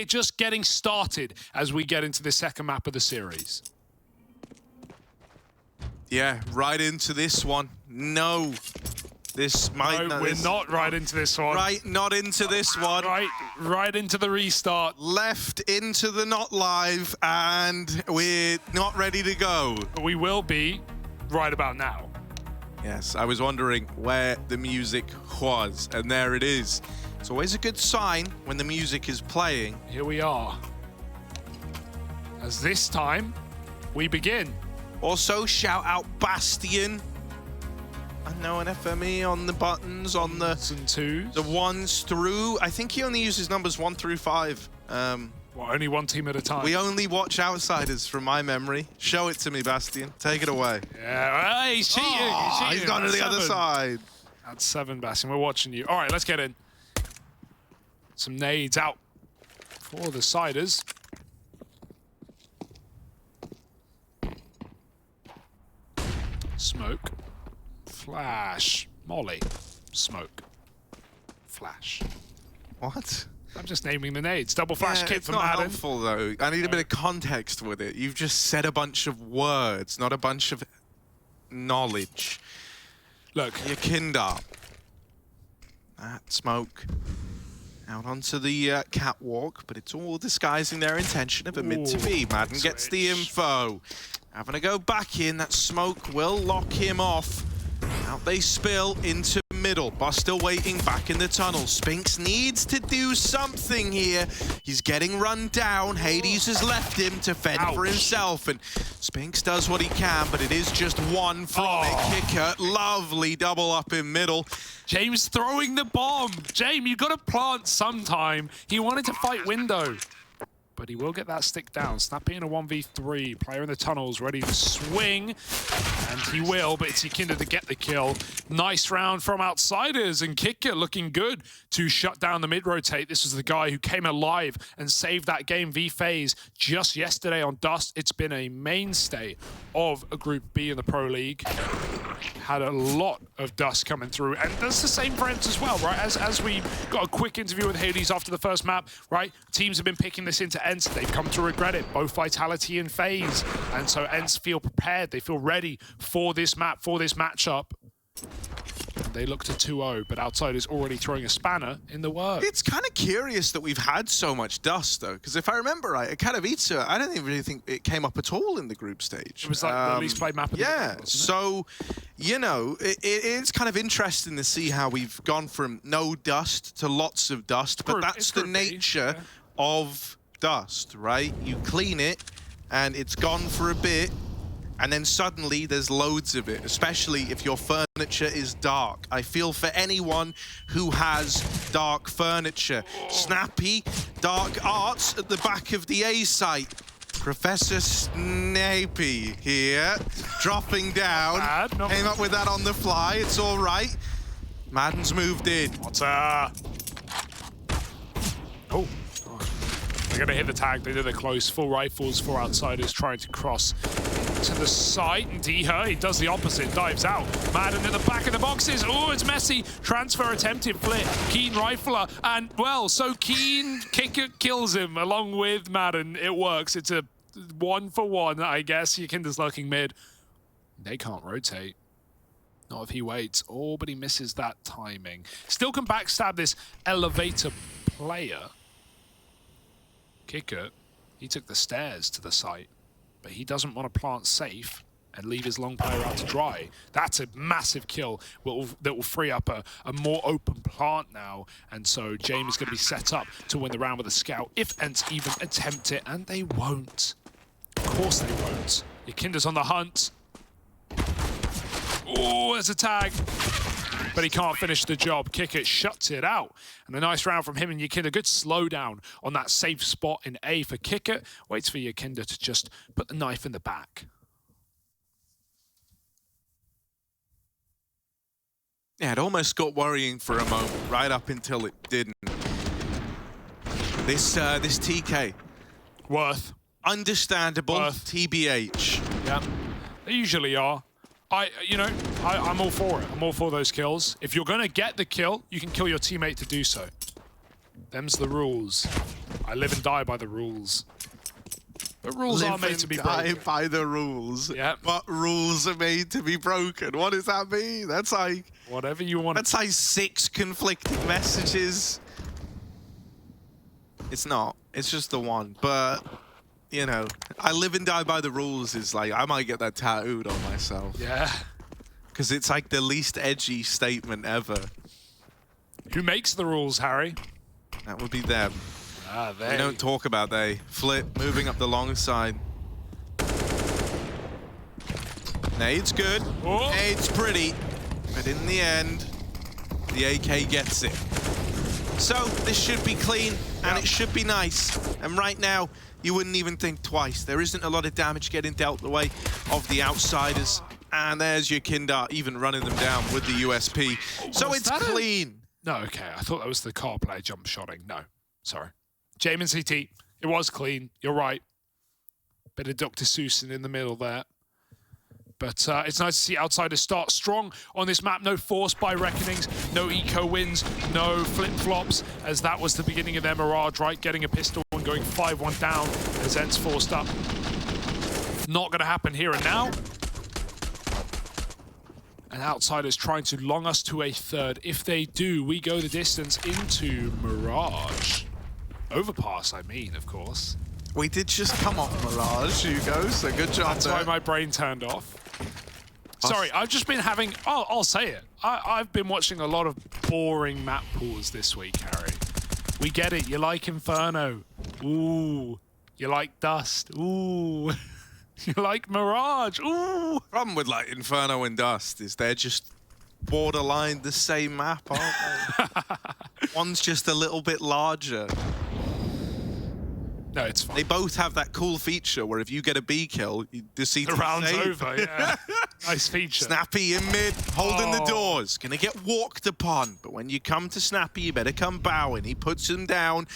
we're just getting started as we get into the second map of the series. Yeah, right into this one. No. This might No, we're not right into this one. Right, not into this one. Right into the restart. Left into the not live, and we're not ready to go. But we will be right about now. Yes, I was wondering where the music was, and there it is. It's always a good sign when the music is playing. Here we are. As this time, we begin. Also, shout out Bastion. Unknown FME on the buttons, on the Ones and twos. the ones through. I think he only uses numbers 1 through 5. Well, only one team at a time. We only watch outsiders from my memory. Show it to me, Bastion. Take it away. Yeah, well, he's cheating. Oh, he's cheating. he's gone to the other side. That's 7, Bastion. We're watching you. All right, let's get in. Some nades out for the siders. Smoke. Flash. Molly. Smoke. Flash. What? I'm just naming the nades. Double flash kit it's for not Madden. helpful though. I need a bit of context with it. You've just said a bunch of words, not a bunch of knowledge. Look. Your kinder. That smoke. Out onto the catwalk, but it's all disguising their intention of a mid to B. Madden gets the info. Having to go back in. That smoke will lock him off. Out they spill into middle. Boss still waiting back in the tunnel. Spinks needs to do something here. He's getting run down. Hades has left him to fend for himself, and Spinks does what he can, but it is just one from it. Kicker, lovely double up in middle. James throwing the bomb. James, you got to plant sometime. He wanted to fight window, but he will get that stick down. Snappi in a 1v3. Player in the tunnels ready to swing, and he will, but it's Yikinda to get the kill. Nice round from outsiders, and Kicker looking good to shut down the mid-rotate. This is the guy who came alive and saved that game V-Phase just yesterday on Dust. It's been a mainstay of a Group B in the Pro League. Had a lot of Dust coming through, and that's the same for ENCE as well, right? As we got a quick interview with Hades after the first map, right? Teams have been picking this into ENCE. They've come to regret it, both Vitality and FaZe, and so ENCE feel prepared. They feel ready for this map, for this matchup. They look to 2-0, but Outsiders already throwing a spanner in the works. It's kind of curious that we've had so much Dust, though, because if I remember right, at Katowice, I don't even really think it came up at all in the group stage. It was like the least played map of the game, wasn't it? So, you know, it's kind of interesting to see how we've gone from no Dust to lots of Dust, but that's the nature of Dust, right? You clean it, and it's gone for a bit, and then suddenly there's loads of it, especially if your furniture is dark. I feel for anyone who has dark furniture. Snappi, dark arts at the back of the A site. Professor Snappi here, dropping down. Came up with that on the fly, it's all right. Madden's moved in. What's Oh. They're going to hit the tag. They did it close. Full rifles for outsiders trying to cross to the side. And dycha, he does the opposite. Dives out. Madden in the back of the boxes. Oh, it's messy. Transfer attempted. Flit. Keen rifler. And, well, so Keen Kicker kills him along with Madden. It works. It's a 1-for-1, I guess. Yikinda's lurking mid. They can't rotate. Not if he waits. Oh, but he misses that timing. Still can backstab this elevator player. Kicker, he took the stairs to the site, but he doesn't want to plant safe and leave his long player out to dry. That's a massive kill that will free up a more open plant now, and so James is going to be set up to win the round with a scout if ENCE even attempt it, and they won't. Of course they won't. Yikinda's on the hunt. Oh, there's a tag. But he can't finish the job. Kicker shuts it out. And a nice round from him and Yikinda. Good slowdown on that safe spot in A for Kicker. Waits for Yikinda to just put the knife in the back. Yeah, it almost got worrying for a moment, right up until it didn't. This TK. Worth. Understandable. Worth. TBH. Yeah, they usually are. I'm all for it. I'm all for those kills. If you're going to get the kill, you can kill your teammate to do so. Them's the rules. I live and die by the rules. But rules are made to be broken. Live and die by the rules. Yep. But rules are made to be broken. What does that mean? That's like... Whatever you want. That's like 6 conflicting messages. It's not. It's just the one. But, you know, I live and die by the rules is like, I might get that tattooed on myself. Yeah. Because it's like the least edgy statement ever. Who makes the rules, Harry? That would be them. Ah, They don't talk about they. Flip, moving up the long side. Nade's good. Oh. Nade's pretty. But in the end, the AK gets it. So, this should be clean, and it should be nice. And right now, you wouldn't even think twice. There isn't a lot of damage getting dealt the way of the outsiders. And there's your Kindar even running them down with the USP. So it's clean. No, okay. I thought that was the car player jump shotting. No, sorry. Jamin CT, it was clean. You're right. Bit of Dr. Seuss in the middle there. But it's nice to see outsiders start strong on this map. No force by reckonings, no eco wins, no flip-flops, as that was the beginning of their Mirage, right? Getting a pistol and going 5-1 down as ENCE forced up. Not going to happen here and now. And outsiders trying to long us to a third. If they do, we go the distance into Mirage. Overpass, I mean, of course. We did just come off Mirage, Hugo, so good job. That's why my brain turned off. Sorry, I've just been having... Oh, I'll say it. I've been watching a lot of boring map pools this week, Harry. We get it. You like Inferno. Ooh. You like Dust. Ooh. You like Mirage. Ooh. Problem with like Inferno and Dust is they're just borderline the same map, aren't they? One's just a little bit larger. No, it's fine. They both have that cool feature where if you get a B kill, the round's over, yeah. Nice feature. Snappi in mid, holding the doors. Gonna get walked upon. But when you come to Snappi, you better come bowing. He puts him down.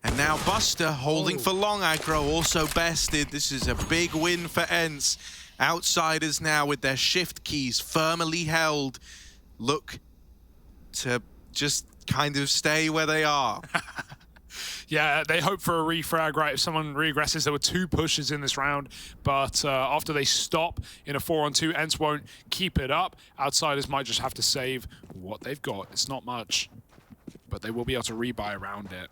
And now Buster holding for long aggro, also bested. This is a big win for ENCE. Outsiders now with their shift keys firmly held. Look to just kind of stay where they are. Yeah, they hope for a refrag, right? If someone regresses, there were 2 pushes in this round, but after they stop in a 4-on-2, ENCE won't keep it up. Outsiders might just have to save what they've got. It's not much, but they will be able to rebuy around it.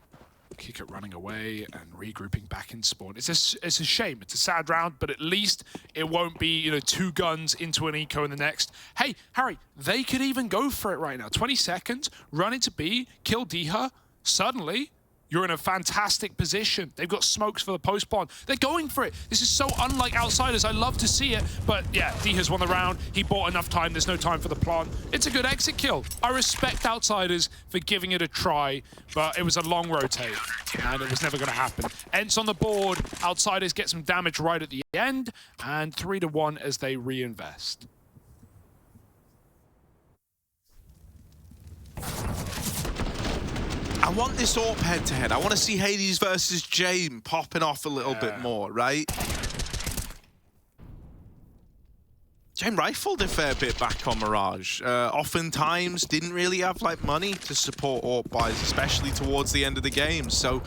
Kick it running away and regrouping back in spawn. It's a shame. It's a sad round, but at least it won't be, you know, 2 guns into an eco in the next. Hey, Harry, they could even go for it right now. 20 seconds, run into B, kill dycha. Suddenly, you're in a fantastic position. They've got smokes for the post-spawn. They're going for it. This is so unlike outsiders. I love to see it. But yeah, dycha's won the round. He bought enough time. There's no time for the plant. It's a good exit kill. I respect outsiders for giving it a try, but it was a long rotate, and it was never going to happen. ENCE on the board. Outsiders get some damage right at the end, and 3-1 as they reinvest. I want this AWP head-to-head. I want to see Hades versus Jame popping off a little bit more, right? Jame rifled a fair bit back on Mirage. Oftentimes didn't really have like money to support AWP buys, especially towards the end of the game. So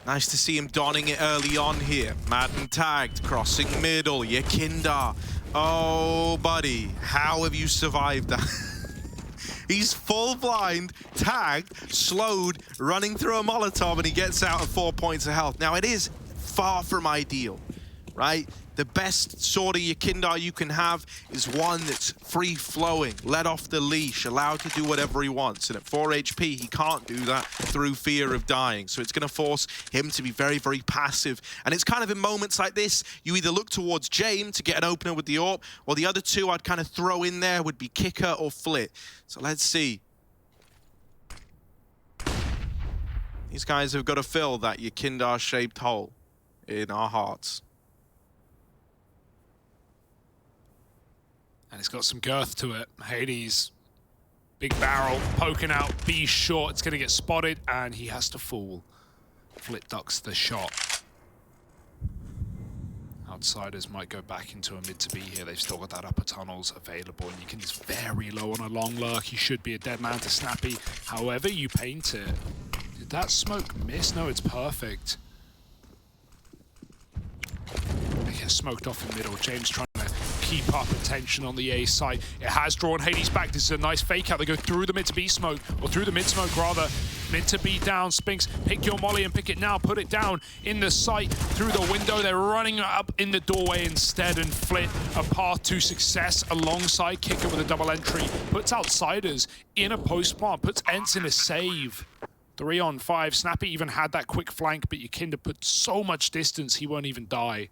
nice to see him donning it early on here. Madden tagged, crossing middle, your Kindar. Oh, buddy, how have you survived that? He's full blind, tagged, slowed, running through a Molotov, and he gets out of 4 points of health. Now, it is far from ideal, right? The best sort of your Kindar you can have is one that's free-flowing, let off the leash, allowed to do whatever he wants. And at 4 HP, he can't do that through fear of dying. So it's going to force him to be very, very passive. And it's kind of in moments like this, you either look towards Jame to get an opener with the AWP, or the other 2 I'd kind of throw in there would be Kicker or Flit. So let's see. These guys have got to fill that your Kindar-shaped hole in our hearts. And it's got some girth to it. Hades, big barrel, poking out, B short. It's going to get spotted, and he has to fall. Flit ducks the shot. Outsiders might go back into a mid to B here. They've still got that upper tunnels available, and you can just very low on a long lurk. He should be a dead man to Snappi. However you paint it. Did that smoke miss? No, it's perfect. gets smoked off in middle. James trying to keep up attention on the A site. It has drawn Hades back. This is a nice fake out. They go through the mid to B smoke, or through the mid smoke rather. Mid to B down. Spinks, pick your molly and pick it now. Put it down in the site through the window. They're running up in the doorway instead, and Flit a path to success alongside Kicker with a double entry. Puts Outsiders in a post plant, puts ENCE in a save. 3 on 5. Snappi even had that quick flank, but Yakinda put so much distance he won't even die.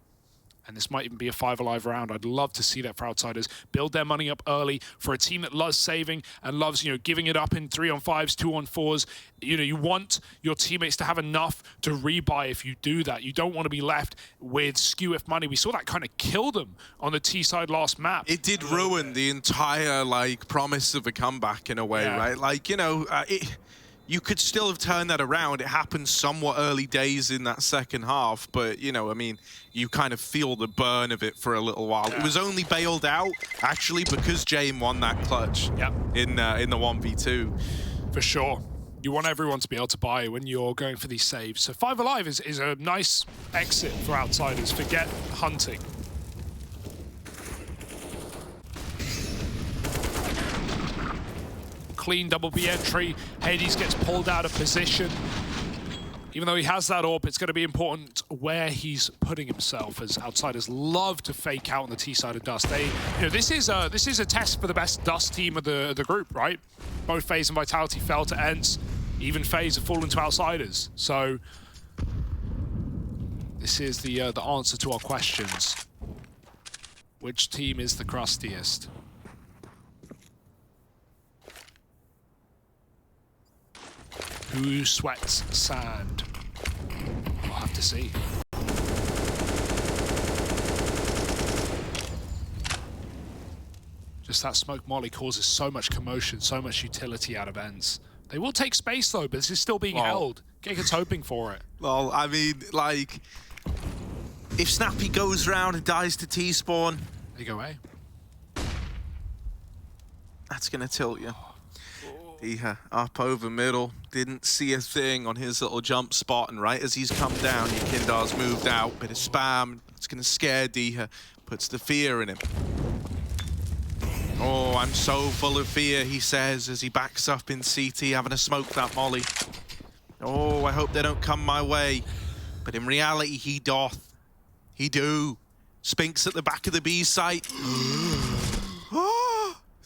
And this might even be a 5 alive round. I'd love to see that for Outsiders. Build their money up early for a team that loves saving and loves, giving it up in 3 on 5s, 2 on 4s. You want your teammates to have enough to rebuy if you do that. You don't want to be left with skew if money. We saw that kind of kill them on the T side last map. It did ruin the entire, promise of a comeback in a way, right? You could still have turned that around. It happened somewhat early days in that second half, but, you kind of feel the burn of it for a little while. Yeah. It was only bailed out, actually, because James won that clutch in the 1v2. For sure. You want everyone to be able to buy when you're going for these saves. So 5 alive is a nice exit for Outsiders. Forget hunting. Clean double B entry. Hades gets pulled out of position. Even though he has that AWP, it's going to be important where he's putting himself, as Outsiders love to fake out on the T side of Dust. This is a test for the best Dust team of the group, right? Both FaZe and Vitality fell to ENCE. Even FaZe have fallen to Outsiders. So this is the answer to our questions. Which team is the crustiest? Who sweats sand? We'll have to see. Just that smoke molly causes so much commotion, so much utility out of ENCE. They will take space though, but this is still being held. Giga's hoping for it. Well, I mean, if Snappi goes round and dies to T-spawn, they go A. That's gonna tilt you. Dycha up over middle, didn't see a thing on his little jump spot, and right as he's come down, Yakinda's moved out, bit of spam, it's gonna scare Dycha, puts the fear in him. Oh, I'm so full of fear, he says as he backs up in CT, having to smoke that molly. Oh, I hope they don't come my way. But in reality, he doth. He do. Spinks at the back of the B site.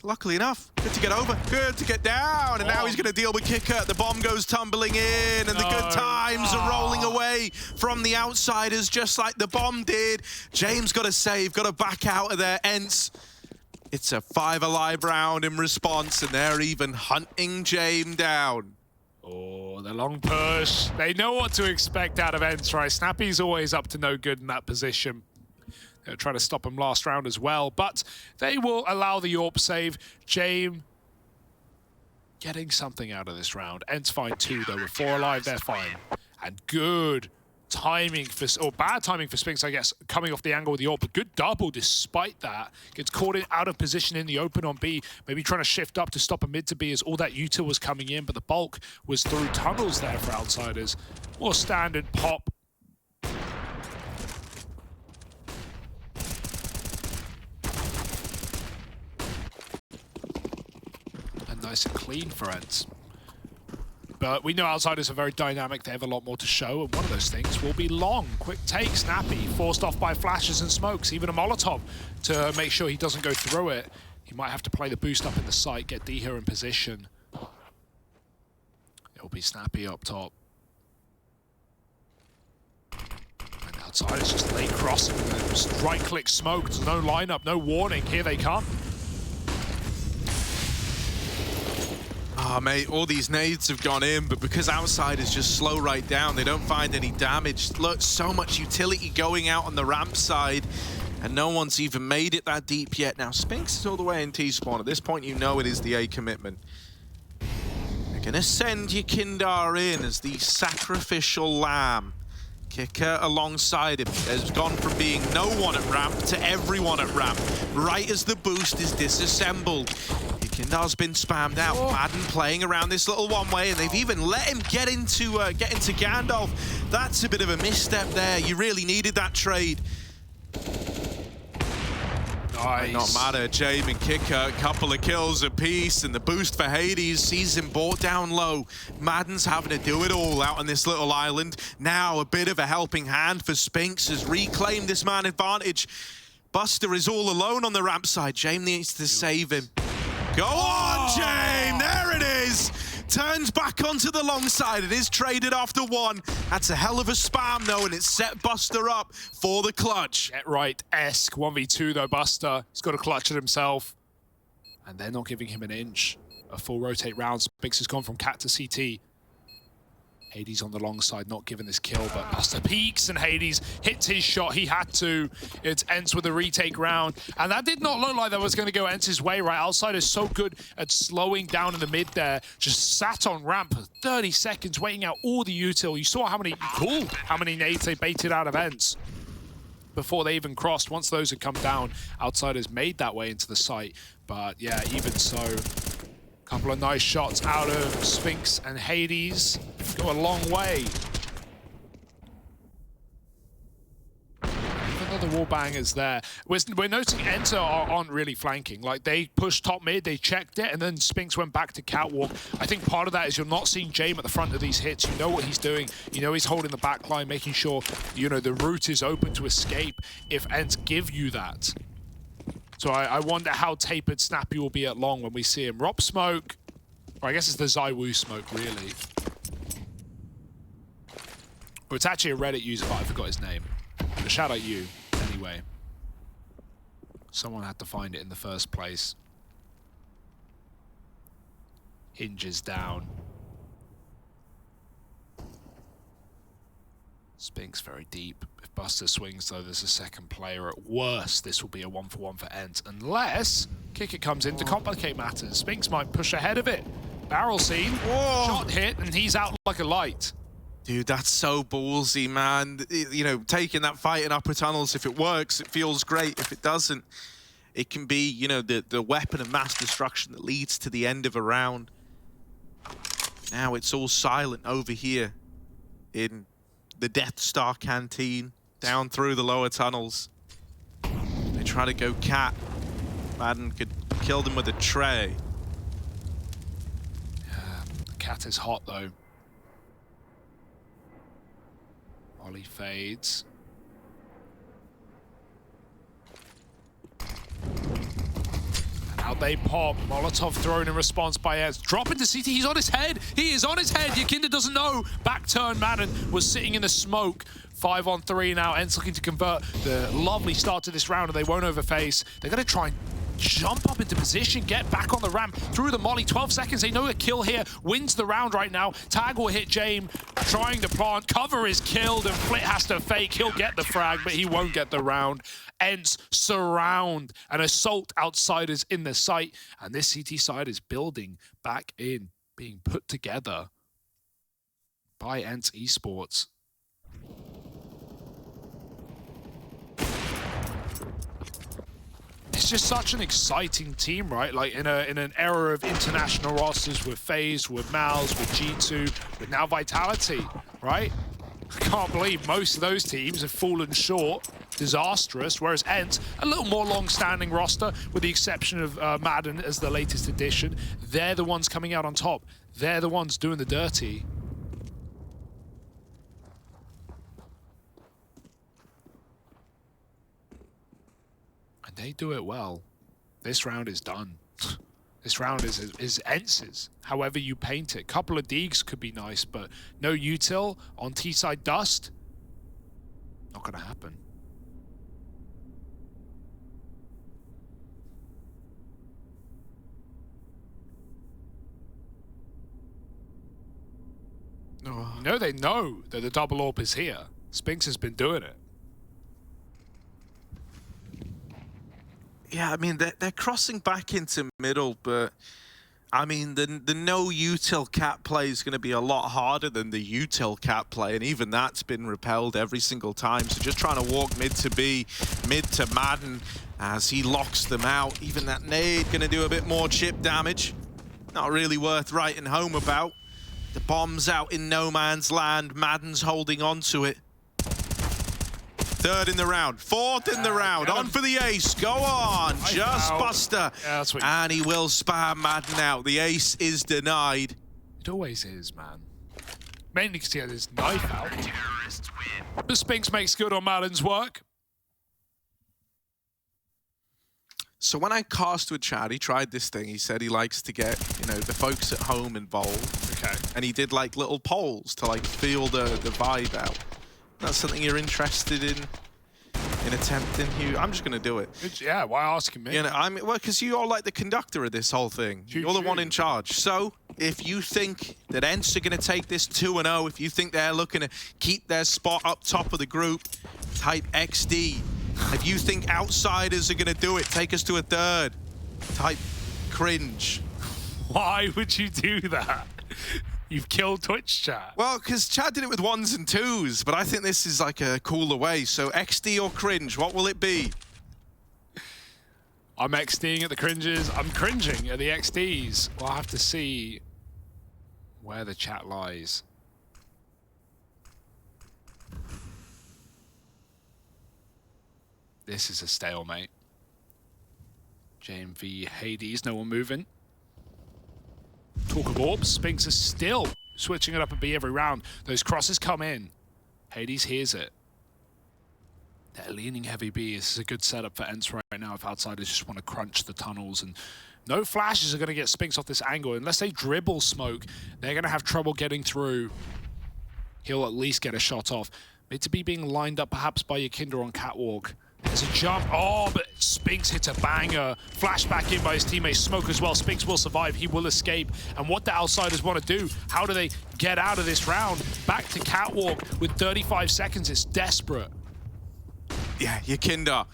Luckily enough, good to get over, good to get down, and now he's going to deal with Kicker. The bomb goes tumbling in, and the good times are rolling away from the Outsiders, just like the bomb did. James got to save, got to back out of there. ENCE, it's a 5 alive round in response, and they're even hunting James down. Oh, the long push. They know what to expect out of ENCE, right? Snappi's always up to no good in that position. They'll try to stop him last round as well, but they will allow the AWP save. James getting something out of this round. ENCE fine too, though. With 4 alive, they're fine. And good timing for, or bad timing for Spinks, I guess, coming off the angle with the AWP, but good double despite that. Gets caught in out of position in the open on B, maybe trying to shift up to stop a mid to B as all that util was coming in, but the bulk was through tunnels there for Outsiders. More standard pop. Nice and clean for ENCE. But we know Outsiders are very dynamic, they have a lot more to show, and one of those things will be long. Quick take, Snappi, forced off by flashes and smokes, even a Molotov to make sure he doesn't go through it. He might have to play the boost up in the site, get Dycha in position. It'll be Snappi up top. And Outsiders just late crossing, just right-click smoked, no lineup, no warning, here they come. Ah, mate, all these nades have gone in, but because Outsiders just slow right down, they don't find any damage. Look, so much utility going out on the ramp side, and no one's even made it that deep yet. Now, Spinks is all the way in T-spawn. At this point, you know it is the A commitment. They're going to send Yakinda in as the sacrificial lamb. Kicker alongside him has gone from being no one at ramp to everyone at ramp, right as the boost is disassembled. Yakinda's been spammed out. Madden playing around this little one-way, and they've even let him get into Gandalf. That's a bit of a misstep there. You really needed that trade. Nice. Not matter. Jame and Kicker, a couple of kills apiece, and the boost for Hades sees him brought down low. Madden's having to do it all out on this little island. Now a bit of a helping hand for Spinks has reclaimed this man advantage. Buster is all alone on the ramp side. Jame needs to save him. Go on, Jame! There it is! Turns back onto the long side. It is traded after one. That's a hell of a spam, though, and it's set Buster up for the clutch. Get right-esque 1v2, though, Buster. He's got to clutch it himself. And they're not giving him an inch. A full rotate round. Spinks has gone from cat to CT. Hades on the long side, not given this kill, but Buster peeks and Hades hits his shot. He had to. It's ENCE with a retake round. And that did not look like that was going to go ENCE's way, right? Outside is so good at slowing down in the mid there. Just sat on ramp for 30 seconds, waiting out all the util. You saw how many nades they baited out of ENCE before they even crossed. Once those had come down, Outsiders made that way into the site. But yeah, even so, couple of nice shots out of Spinks and Hades. Go a long way. Even though the wallbangers there, we're noticing ENCE aren't really flanking. Like, they pushed top mid, they checked it, and then Spinks went back to catwalk. I think part of that is you're not seeing Jame at the front of these hits. You know what he's doing. You know he's holding the back line, making sure, you know, the route is open to escape if ENCE give you that. So I wonder how tapered Snappi will be at long when we see him. Rob smoke, or I guess it's the Zywoo smoke, really. Or it's actually a Reddit user, but I forgot his name. But shout out you, anyway. Someone had to find it in the first place. Hinges down. Spinks very deep. If Buster swings, though, there's a second player. At worst, this will be a 1-for-1 for ENCE, unless Kicker comes in to complicate matters. Spinks might push ahead of it. Barrel scene, shot hit, and he's out like a light. Dude, that's so ballsy, man. You know, taking that fight in upper tunnels, if it works, it feels great. If it doesn't, it can be, you know, the weapon of mass destruction that leads to the end of a round. Now it's all silent over here in the Death Star canteen, down through the lower tunnels. They try to go cat. Madden could kill them with a tray. Yeah, the cat is hot, though. Ollie fades. And out they pop. Molotov thrown in response by ENCE. Drop into CT. He's on his head. He is on his head. Yakinda doesn't know. Back turn. Madden was sitting in the smoke. 5-on-3 now. ENCE looking to convert. The lovely start to this round, and they won't overface. They're going to try and jump up into position, get back on the ramp through the molly. 12 seconds, they know a kill here wins the round right now. Tag will hit Jame, trying to plant. Cover is killed, and Flit has to fake. He'll get the frag, but he won't get the round. ENCE surround and assault Outsiders in the site, and this CT side is building back in, being put together by ENCE Esports. It's just such an exciting team, right? Like in an era of international rosters with FaZe, with Mouse, with G2, with now Vitality, right? I can't believe most of those teams have fallen short, disastrous, whereas ENCE, a little more long-standing roster, with the exception of Madden as the latest addition. They're the ones coming out on top. They're the ones doing the dirty. And they do it well. This round is done. This round is ENCE's, however you paint it. Couple of Deegs could be nice, but no util on T-side Dust. Not gonna happen. Oh. You know they know that the double AWP is here. Spinks has been doing it. Yeah, I mean, they're crossing back into middle, but I mean, the no util cat play is going to be a lot harder than the util cat play, and even that's been repelled every single time. So just trying to walk mid to B, mid to Madden as he locks them out. Even that nade going to do a bit more chip damage. Not really worth writing home about. The bomb's out in no man's land. Madden's holding on to it. Third in the round, fourth in the round, on for the ace, go on, just Buster. Yeah, that's what and he will spam Madden out. The ace is denied. It always is, man. Mainly because he had his knife out. The Spinks makes good on Madden's work. So when I cast with Chad, he tried this thing. He said he likes to get, you know, the folks at home involved. Okay. And he did like little polls to like feel the vibe out. That's something you're interested in attempting, Hugh? I'm just gonna do it. Yeah, why asking me? You know, well, because you're like the conductor of this whole thing. You're the one in charge. So if you think that ENCE are gonna take this 2-0, if you think they're looking to keep their spot up top of the group, type XD. If you think outsiders are gonna do it, take us to a third, type cringe. Why would you do that? You've killed Twitch chat. Well, because Chad did it with 1s and 2s, but I think this is like a cooler way. So XD or cringe, what will it be? I'm XDing at the cringes. I'm cringing at the XDs. We'll have to see where the chat lies. This is a stalemate. JMV Hades, no one moving. Talk of orbs, Spinks is still switching it up a B every round. Those crosses come in. Hades hears it. They're leaning heavy B. This is a good setup for ENCE right now if outsiders just want to crunch the tunnels. And no flashes are going to get Spinks off this angle. Unless they dribble smoke, they're going to have trouble getting through. He'll at least get a shot off. Mid to be being lined up perhaps by Yakinda on catwalk. There's a jump. Oh, but Spinks hits a banger. Flashback in by his teammate. Smoke as well. Spinks will survive. He will escape. And what the outsiders want to do, how do they get out of this round? Back to catwalk with 35 seconds. It's desperate. Yeah, Yakinda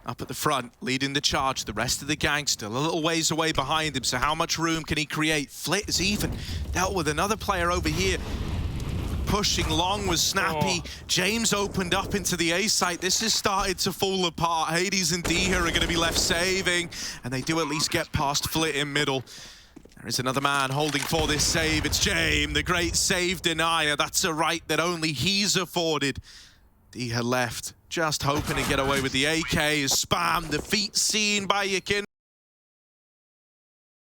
up at the front, leading the charge. The rest of the gang still a little ways away behind him. So how much room can he create? Flit has even dealt with another player over here. Pushing long was Snappi. James opened up into the A site. This has started to fall apart. Hades and dycha are going to be left saving, and they do at least get past Flit in middle. There is another man holding for this save. It's James, the great save denier. That's a right that only he's afforded. dycha left, just hoping to get away with the AK. Is spammed, the feet seen by Yakin.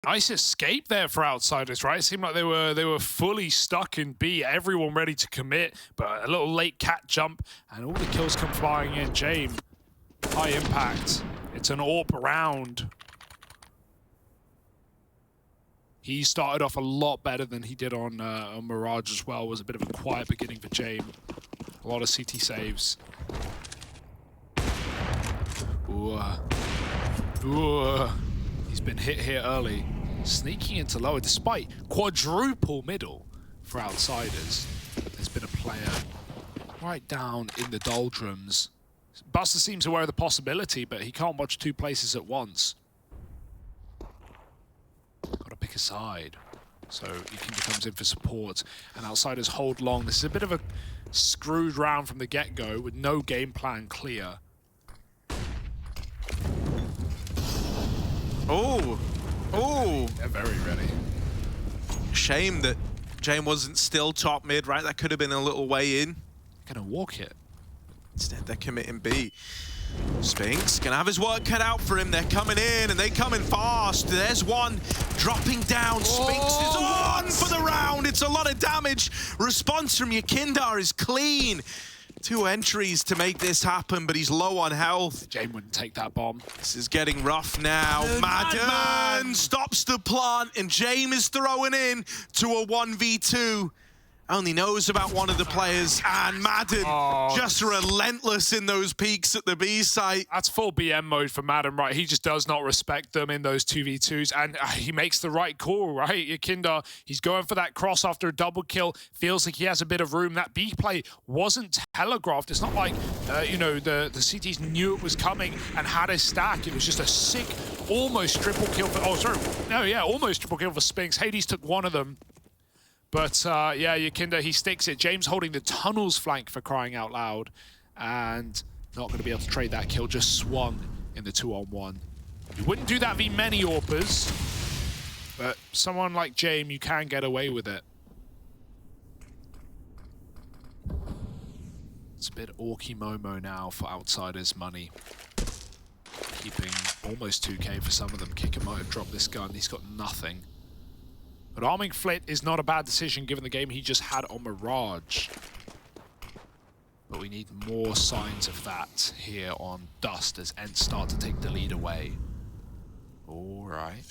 Nice escape there for outsiders, right? It seemed like they were fully stuck in B, everyone ready to commit, but a little late cat jump, and all the kills come flying in. James, high impact. It's an AWP round. He started off a lot better than he did on Mirage as well. It was a bit of a quiet beginning for James. A lot of CT saves. Ooh. Ooh. He's been hit here early. Sneaking into lower despite quadruple middle for outsiders. There's been a player right down in the doldrums. Buster seems aware of the possibility, but he can't watch two places at once. Got to pick a side. So Yakinda comes in for support, and outsiders hold long. This is a bit of a screwed round from the get-go with no game plan clear. Oh, oh. They're very ready. Shame that James wasn't still top mid, right? That could have been a little way in. Gonna walk it. Instead, they're committing B. Spinks gonna have his work cut out for him. They're coming in, and they coming fast. There's one dropping down. Spinks is a one for the round. It's a lot of damage. Response from Yakinda is clean. 2 entries to make this happen, but he's low on health. James wouldn't take that bomb. This is getting rough now. Madden stops the plant, and James is throwing in to a 1v2. Only knows about one of the players, and Madden just relentless in those peaks at the B site. That's full BM mode for Madden, right? He just does not respect them in those 2v2s, and he makes the right call, right? Yakinda, he's going for that cross after a double kill, feels like he has a bit of room. That B play wasn't telegraphed. It's not like, you know, the CTs knew it was coming and had a stack. It was just a sick, almost triple kill for, almost triple kill for Spinks. Hades took one of them. But, yeah, Yakinda, he sticks it. James holding the tunnels flank for crying out loud. And not going to be able to trade that kill. Just swung in the 2-on-1. You wouldn't do that v many AWPers. But someone like James, you can get away with it. It's a bit Orky Momo now for Outsiders money. Keeping almost 2k for some of them. Kicker might have dropped this gun. He's got nothing. But arming Flit is not a bad decision given the game he just had on Mirage. But we need more signs of that here on Dust as ENCE start to take the lead away. All right.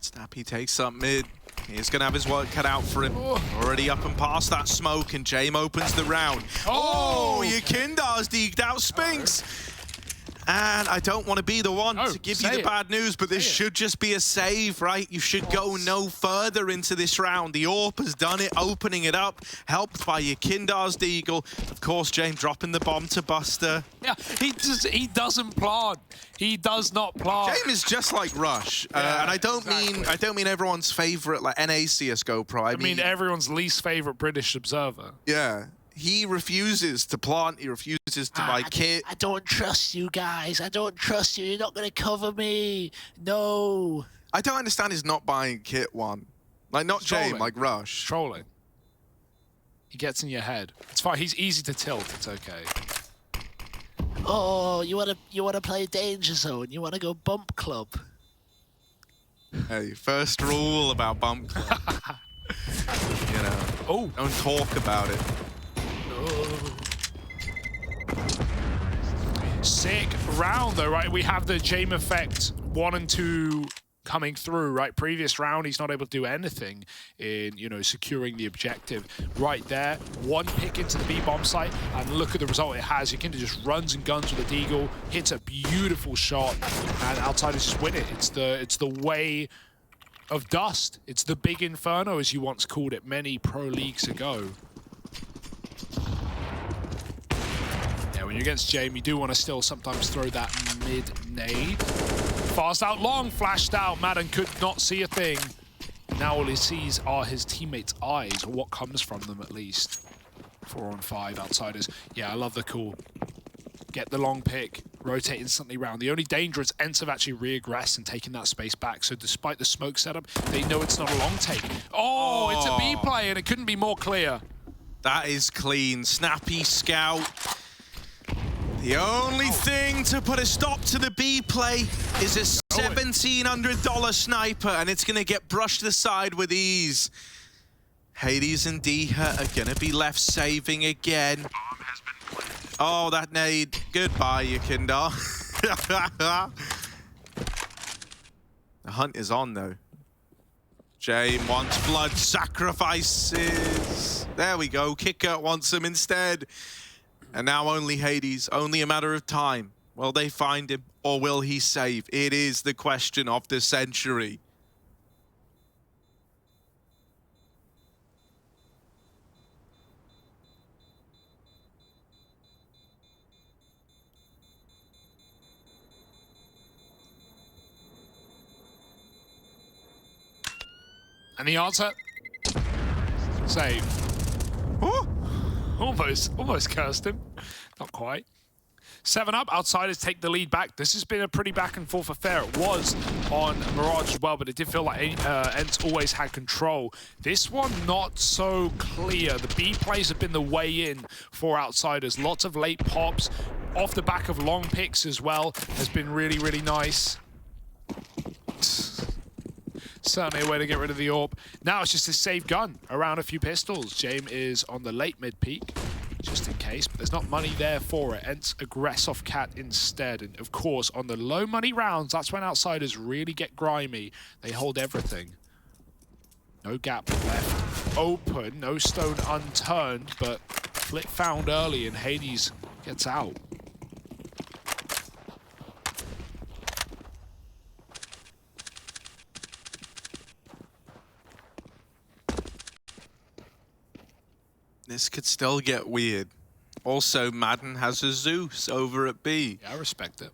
Snappi takes up mid. He's going to have his work cut out for him. Oh. Already up and past that smoke, and Jame opens the round. Oh, Yakindar's deked out Spinks. And I don't want to be the one to give you the bad news, but this should just be a save, right? You should go no further into this round. The AWP has done it, opening it up, helped by Yakindar's deagle. Of course, James dropping the bomb to Buster. Yeah, he doesn't plant. He does not plant. James is just like Rush, and I don't mean everyone's favorite like NA CSGO Pro. I mean everyone's least favorite British observer. Yeah. He refuses to plant, he refuses to buy kit. I don't trust you guys. I don't trust you. You're not going to cover me. No. I don't understand his not buying kit one. Like, not Jame, like Rush. Trolling. He gets in your head. It's fine. He's easy to tilt. It's okay. Oh, you wanna play Danger Zone? You wanna go Bump Club? Hey, first rule about Bump Club. You know, don't talk about it. Sick round though, right? We have the Jame effect 1 and 2 coming through, right? Previous round, he's not able to do anything in, you know, securing the objective. Right there, one pick into the B bomb site, and look at the result it has. Yakinda just runs and guns with a deagle, hits a beautiful shot, and Outsiders just win it. It's the way of Dust. It's the big inferno, as you once called it many pro leagues ago. When you're against Jame, you do want to still sometimes throw that mid-nade. Fast out long, flashed out. Madden could not see a thing. Now all he sees are his teammates' eyes, or what comes from them at least. 4 on 5 Outsiders. Yeah, I love the call. Get the long pick, rotate instantly round. The only danger is ENCE have actually re-aggressed and taken that space back. So despite the smoke setup, they know it's not a long take. Oh, it's a B play, and it couldn't be more clear. That is clean. Snappi scout. The only thing to put a stop to the B play is a $1,700 sniper, and it's going to get brushed aside with ease. Hades and dycha are going to be left saving again. Oh, that nade. Goodbye, Yakindar. The hunt is on, though. Jame wants blood sacrifices. There we go. Kicker wants them instead. And now only Hades, only a matter of time. Will they find him, or will he save? It is the question of the century. And the answer? Save. Ooh. Almost cursed him. Not quite. 7 up, Outsiders take the lead back. This has been a pretty back and forth affair. It was on Mirage as well, but it did feel like ENCE always had control. This one, not so clear. The B plays have been the way in for Outsiders. Lots of late pops off the back of long picks as well. Has been really, really nice. Certainly a way to get rid of the AWP. Now it's just a safe gun around a few pistols. Jame is on the late mid peak, just in case, but there's not money there for it. ENCE aggress off Cat instead. And of course, on the low money rounds, that's when Outsiders really get grimy. They hold everything. No gap left open, no stone unturned, but Flit found early and Hades gets out. This could still get weird. Also, Madden has a Zeus over at B. Yeah, I respect it.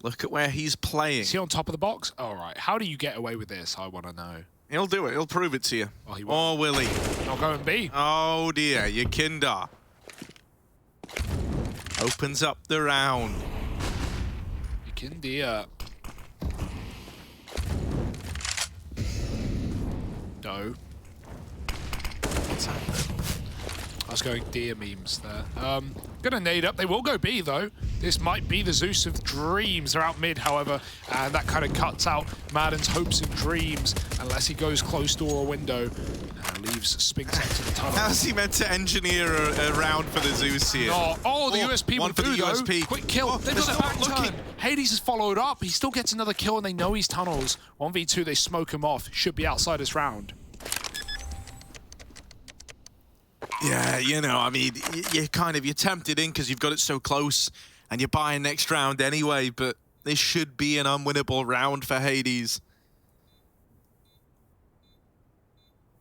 Look at where he's playing. Is he on top of the box? All right. How do you get away with this? I want to know. He'll do it. He'll prove it to you. Oh, he won't. Or will he? Not going B. Oh, dear. Yakinda opens up the round. Yakinda. No. What's happening? I was going deer memes there. Gonna nade up. They will go B though. This might be the Zeus of dreams. They're out mid, however, and that kind of cuts out Madden's hopes and dreams unless he goes close door or window. Leaves Spinks up to the tunnel. How's he meant to engineer a round for the Zeus here? Oh, the USP one will for do the though. USP. Quick kill. Oh, They've they're got a back still turn. looking. Hades has followed up. He still gets another kill, and they know he's tunnels. 1v2, they smoke him off. Should be outside this round. Yeah, you know, I mean, you're tempted in because you've got it so close, and you're buying next round anyway. But this should be an unwinnable round for Hades.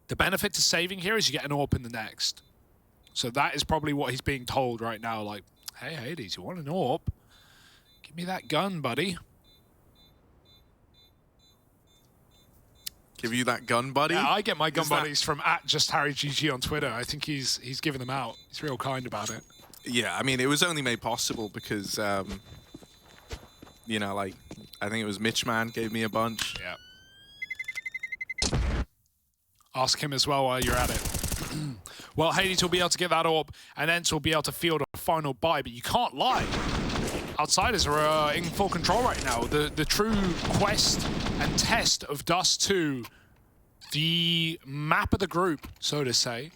The benefit to saving here is you get an AWP in the next. So that is probably what he's being told right now. Like, hey, Hades, you want an AWP? Give me that gun, buddy. Give you that gun, buddy? Yeah, I get my gun buddies from @JustHarryGG on Twitter. I think he's giving them out. He's real kind about it. Yeah, I mean, it was only made possible because, you know, like, I think it was Mitchman gave me a bunch. Yeah. Ask him as well while you're at it. Well, Hades will be able to get that AWP, and ENCE will be able to field a final buy, but you can't lie. Outsiders are in full control right now. The true quest and test of Dust2, the map of the group, so to say,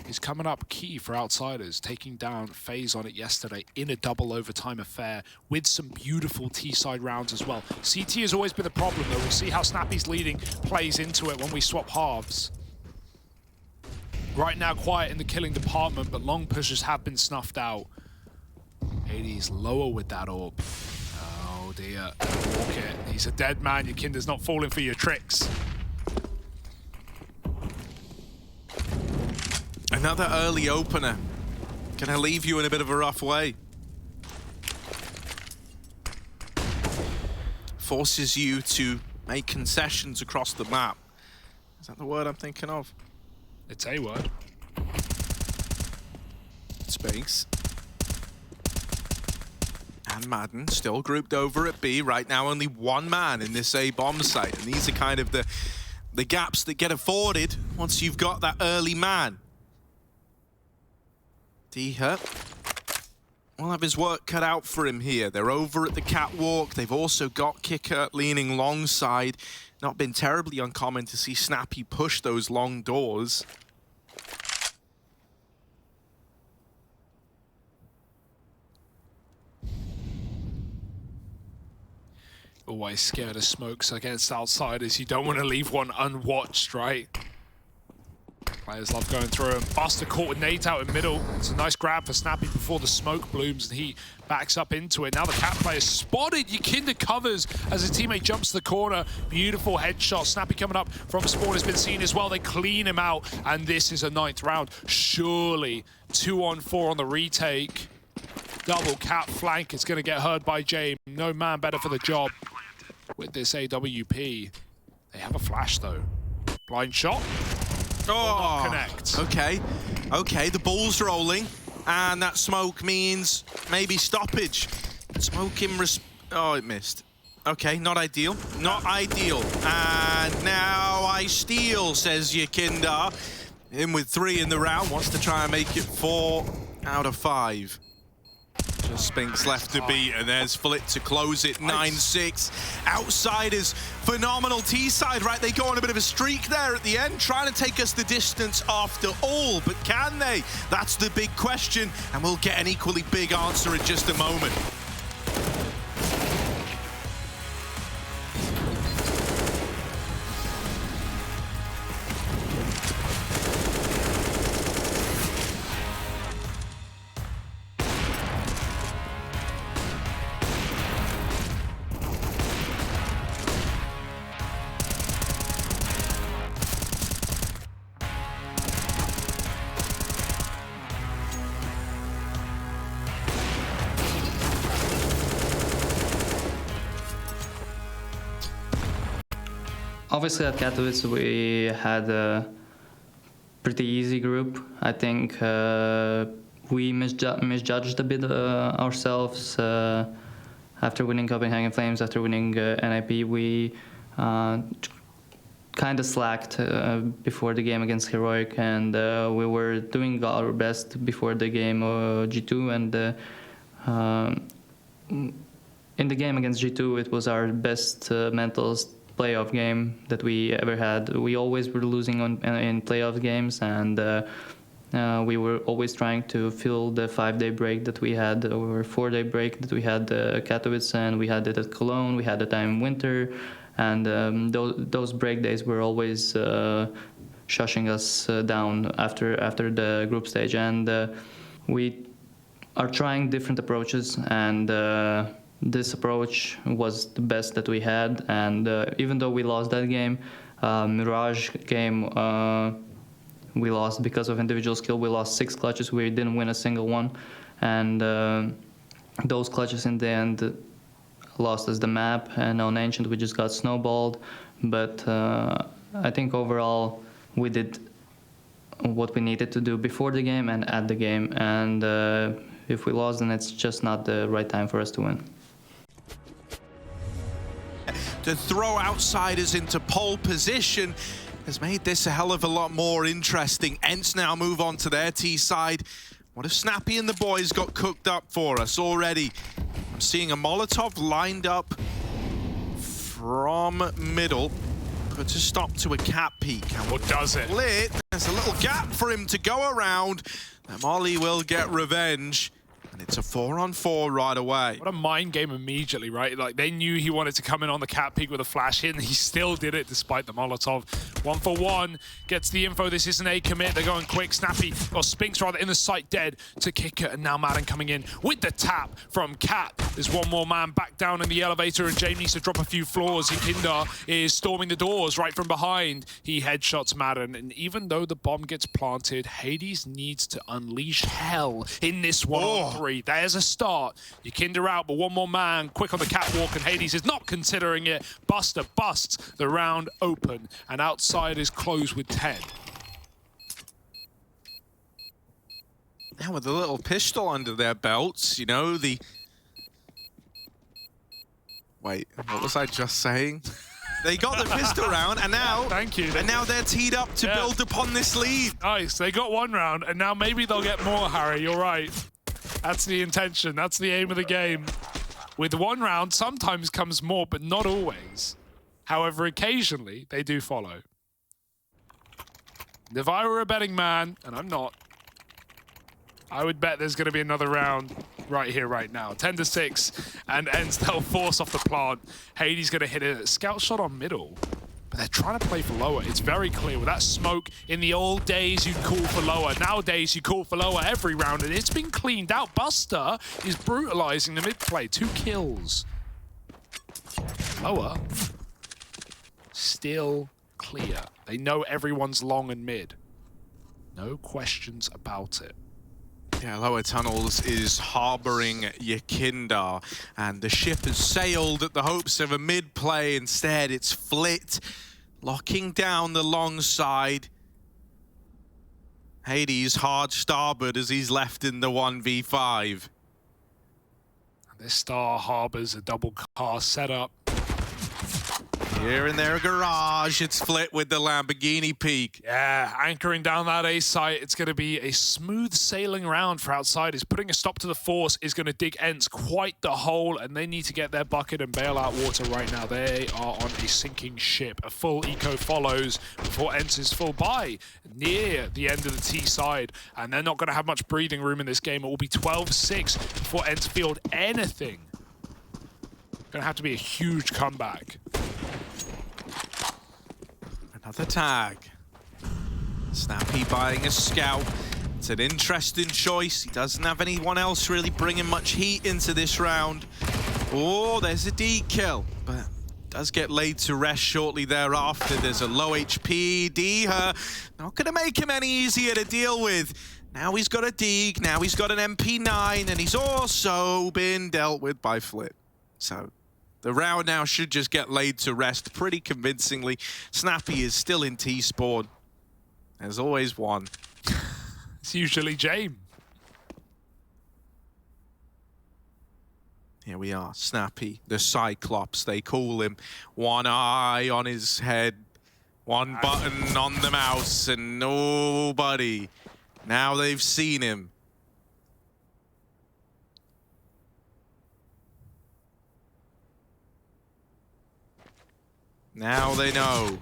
is coming up key for Outsiders, taking down FaZe on it yesterday in a double overtime affair with some beautiful T-side rounds as well. CT has always been the problem, though. We'll see how Snappi's leading plays into it when we swap halves. Right now, quiet in the killing department, but long pushes have been snuffed out. Hades lower with that AWP. Oh dear, walk it. He's a dead man. Your kinder's not falling for your tricks. Another early opener. Gonna leave you in a bit of a rough way. Forces you to make concessions across the map. Is that the word I'm thinking of? It's a word. Space. And Madden still grouped over at B. Right now only one man in this A bomb site. And these are kind of the gaps that get afforded once you've got that early man. Dycha will have his work cut out for him here. They're over at the catwalk. They've also got Kicker leaning long side. Not been terribly uncommon to see Snappi push those long doors. Always scared of smokes against outsiders. You don't want to leave one unwatched, right? Players love going through him. Buster caught with Nate out in middle. It's a nice grab for Snappi before the smoke blooms and he backs up into it. Now the cat player spotted. Yakinda covers as his teammate jumps to the corner. Beautiful headshot. Snappi coming up from spawn has been seen as well. They clean him out and this is a 9th round. Surely 2-on-4 on the retake. Double cat flank. It's going to get heard by James. No man better for the job with this AWP. They have a flash though. Blind shot. Oh, connect. Okay, the ball's rolling, and that smoke means maybe stoppage. Smoke him, oh, it missed. Okay, not ideal, not ideal. And now I steal, says Yakinda. In with 3 in the round, wants to try and make it 4 out of 5. Just Spinks left to beat, and there's Flit to close it, 9-6. Outsiders, phenomenal T-side, right? They go on a bit of a streak there at the end, trying to take us the distance after all, but can they? That's the big question, and we'll get an equally big answer in just a moment. Obviously at Katowice we had a pretty easy group. I think we misjudged a bit ourselves after winning Copenhagen Flames, after winning NIP. We kind of slacked before the game against Heroic, and we were doing our best before the game G2, and in the game against G2 it was our best mental playoff game that we ever had. We always were losing in playoff games, and we were always trying to fill the 5-day break that we had, or 4-day break that we had Katowice, and we had it at Cologne, we had the time in winter, and those break days were always shushing us down after the group stage, and we are trying different approaches, and this approach was the best that we had. And even though we lost that game, Mirage game, we lost because of individual skill. We lost 6 clutches. We didn't win a single one, and those clutches in the end lost us the map. And on Ancient we just got snowballed, but I think overall we did what we needed to do before the game and at the game, and if we lost, then it's just not the right time for us to win. To throw outsiders into pole position has made this a hell of a lot more interesting. ENCE now move on to their T side. What if Snappi and the boys got cooked up for us already? I'm seeing a Molotov lined up from middle. But to stop to a cat peek. What does it? Lit. There's a little gap for him to go around. And Molly will get revenge. And it's a 4-on-4 right away. What a mind game immediately, right? Like, they knew he wanted to come in on the cat peek with a flash hit, and he still did it despite the Molotov. 1-for-1, gets the info. This isn't a commit. They're going quick. Snappi, or Spinks rather, in the site, dead to kick it. And now Madden coming in with the tap from Cat. There's one more man back down in the elevator, and James needs to drop a few floors. Yikinda is storming the doors right from behind. He headshots Madden, and even though the bomb gets planted, Hades needs to unleash hell in this 1-on-3. There's a start. Yikinda out, but one more man quick on the catwalk, and Hades is not considering it. Buster busts the round open, and outside is closed with 10. Now with a little pistol under their belts, you know, the... Wait, what was I just saying? They got the pistol round, and now... Thank you. And now they're teed up to build upon this lead. Nice. They got 1 round, and now maybe they'll get more, Harry. You're right. That's the intention. That's the aim of the game. With 1 round, sometimes comes more, but not always. However, occasionally, they do follow. And if I were a betting man, and I'm not, I would bet there's going to be another round right here, right now. 10-6, and ENCE, they'll force off the plant. Hades going to hit a scout shot on middle. But they're trying to play for lower. It's very clear. With that smoke, in the old days, you'd call for lower. Nowadays, you call for lower every round, and it's been cleaned out. Buster is brutalizing the mid play. 2 kills. Lower. Still clear. They know everyone's long and mid. No questions about it. Yeah, Lower Tunnels is harboring Yikinda, and the ship has sailed at the hopes of a mid-play. Instead, it's Flit locking down the long side. Hades hard starboard as he's left in the 1v5. This star harbors a double car setup. Here in their garage, it's Flit with the Lamborghini peak. Yeah, anchoring down that A site. It's going to be a smooth sailing round for outsiders. Putting a stop to the force is going to dig ENCE quite the hole, and they need to get their bucket and bail out water right now. They are on a sinking ship. A full eco follows before ENCE is full by near the end of the T side, and they're not going to have much breathing room in this game. It will be 12-6 before ENCE field anything. Going to have to be a huge comeback. Another tag. Snappi buying a scout. It's an interesting choice. He doesn't have anyone else really bringing much heat into this round. Oh, there's a D kill, but does get laid to rest shortly thereafter. There's a low HP dycha. Not going to make him any easier to deal with. Now he's got a dig, now he's got an MP9, and he's also been dealt with by Flit. So the round now should just get laid to rest pretty convincingly. Snappi is still in T-spawn. There's always one. It's usually James. Here we are, Snappi, the Cyclops, they call him. 1 eye on his head, One button on the mouse and nobody. Now they've seen him. Now they know.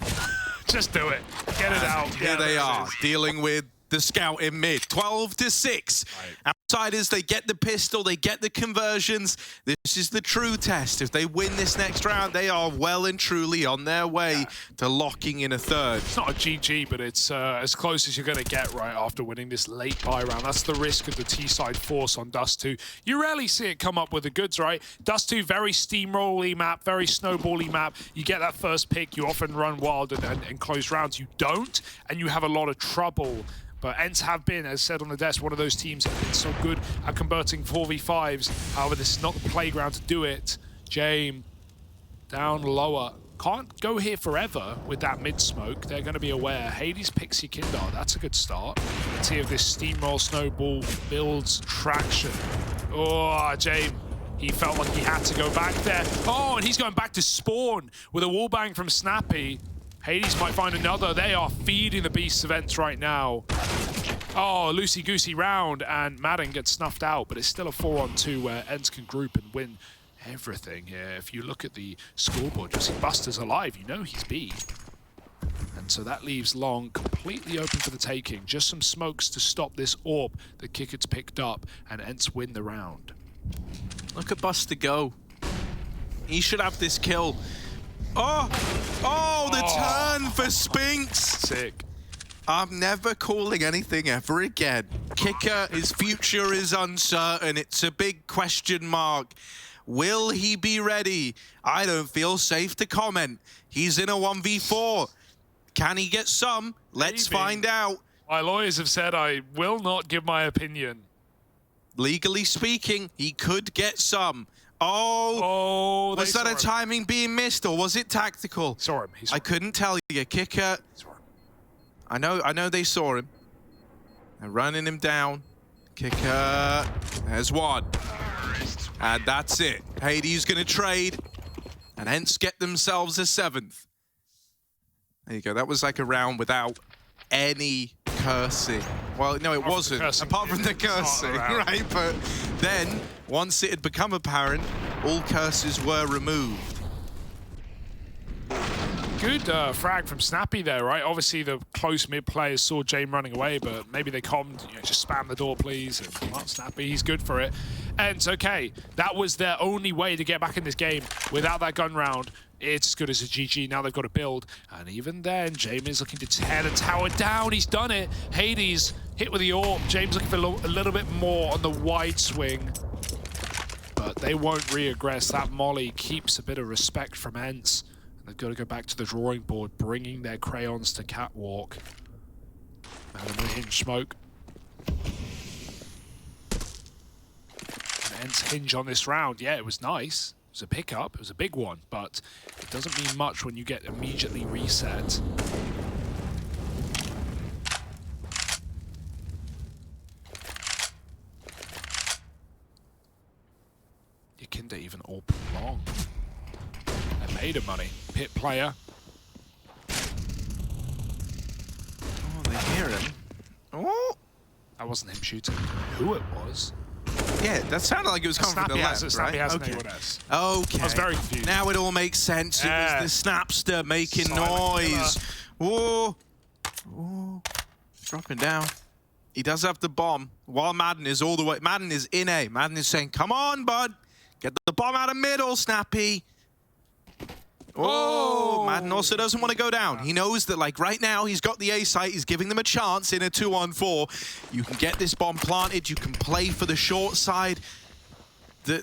Just do it. Get it out. Here they are, dealing with the scout in mid. 12-6. Right. Outsiders, they get the pistol, they get the conversions. This is the true test. If they win this next round, they are well and truly on their way to locking in a third. It's not a GG, but it's as close as you're going to get right after winning this late buy round. That's the risk of the T-side force on Dust2. You rarely see it come up with the goods, right? Dust2, very steamroll-y map, very snowball-y map. You get that first pick, you often run wild and close rounds. You don't, and you have a lot of trouble. But ENCE have been, as said on the desk, one of those teams that have been so good at converting 4v5s. However, this is not the playground to do it. Jame, down lower. Can't go here forever with that mid-smoke. They're going to be aware. Hades picks Kindar. That's a good start. Let's see if this steamroll snowball builds traction. Oh, Jame. He felt like he had to go back there. Oh, and he's going back to spawn with a wallbang from Snappi. Hades might find another. They are feeding the beasts of ENCE right now. Oh, loosey-goosey round, and Madden gets snuffed out, but it's still a 4-on-2 where ENCE can group and win everything here. If you look at the scoreboard, you'll see Buster's alive. You know he's B. And so that leaves long completely open for the taking. Just some smokes to stop this orb that Kicker's picked up, and ENCE win the round. Look at Buster go. He should have this kill. Oh, the turn for Spinks. Sick. I'm never calling anything ever again. Kicker, his future is uncertain. It's a big question mark. Will he be ready? I don't feel safe to comment. He's in a 1v4. Can he get some? Let's find out. My lawyers have said I will not give my opinion. Legally speaking, he could get some. Oh, was that a timing being missed, or was it tactical? Saw him. I couldn't tell you. Kicker. I know they saw him. They're running him down. Kicker. There's one. And that's it. Hades going to trade. And ENCE get themselves a 7th. There you go. That was like a round without any cursing. Well, no, it wasn't. Apart from the cursing, right? But then, once it had become apparent, all curses were removed. Good frag from Snappi there, right? Obviously, the close mid players saw Jame running away, but maybe they calmed, just spam the door, please. And well, Snappi, he's good for it. And it's okay. That was their only way to get back in this game. Without that gun round, it's as good as a GG. Now they've got to build. And even then, Jame is looking to tear the tower down. He's done it. Hades hit with the orb. James looking for a little bit more on the wide swing. But they won't re-aggress. That molly keeps a bit of respect from ENCE. They've got to go back to the drawing board, bringing their crayons to catwalk. And a hinge smoke. And ENCE hinge on this round. Yeah, it was nice. It was a pickup. It was a big one, but it doesn't mean much when you get immediately reset. Yakinda even all long. They made him money. Pit player. Oh, they hear him. Oh! That wasn't him shooting. Who it was? Yeah, that sounded like it was coming from the left, right? Snappi hasn't anyone else. Okay. I was very confused. Now it all makes sense. It was the Snapster making noise. Whoa. Whoa. Dropping down. He does have the bomb. While Madden is all the way... Madden is in A. Madden is saying, come on, bud. Get the bomb out of middle, Snappi. Oh, Madden also doesn't want to go down. He knows that, like, right now, he's got the A site. He's giving them a chance in a 2-on-4. You can get this bomb planted. You can play for the short side. The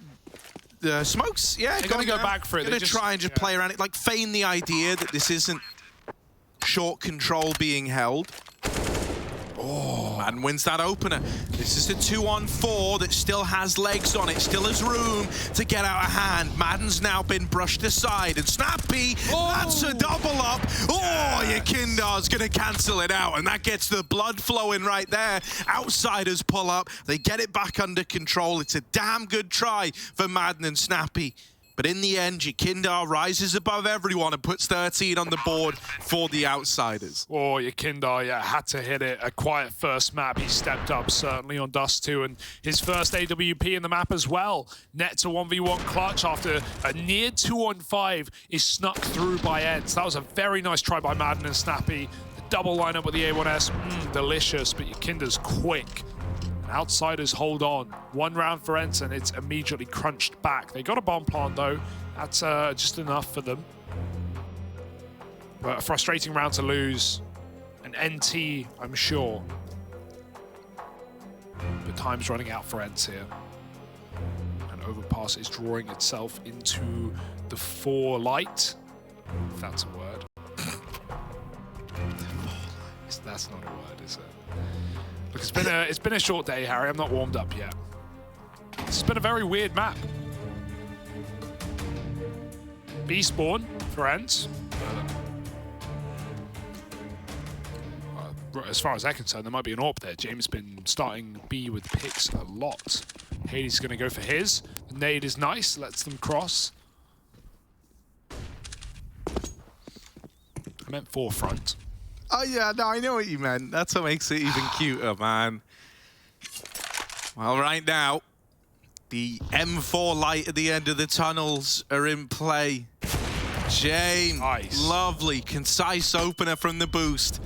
smokes, yeah, they're going to go back for it. They're going to try and just play around it, like, feign the idea that this isn't short control being held. Oh, Madden wins that opener. This is a 2-on-4 that still has legs on it, still has room to get out of hand. Madden's now been brushed aside, and Snappi, that's a double up. Oh, Yakindar's gonna cancel it out, and that gets the blood flowing right there. Outsiders pull up, they get it back under control. It's a damn good try for Madden and Snappi. But in the end, Yakindar rises above everyone and puts 13 on the board for the Outsiders. Oh, Yakindar, yeah, had to hit it. A quiet first map. He stepped up, certainly, on Dust2, and his first AWP in the map as well. Nets a 1v1 clutch after a near 2-on-5 is snuck through by ENCE. That was a very nice try by Madden and Snappi. The double lineup with the A1S, delicious, but Yakindar's quick. Outsiders hold on. One round for ENCE and it's immediately crunched back. They got a bomb plant though. That's just enough for them. But a frustrating round to lose. An NT, I'm sure. But time's running out for ENCE here. And Overpass is drawing itself into the 4 light, if that's a word. That's not a word, is it? Look, it's been a short day, Harry. I'm not warmed up yet. It's been a very weird map. B spawn for ENCE. As far as I'm concerned, there might be an AWP there. James been starting B with picks a lot. Hades going to go for his. The nade is nice. Lets them cross. I meant forefront. Oh yeah, no, I know what you meant. That's what makes it even cuter, man. Well, right now, the M4 light at the end of the tunnels are in play. James, nice. Lovely, concise opener from the boost.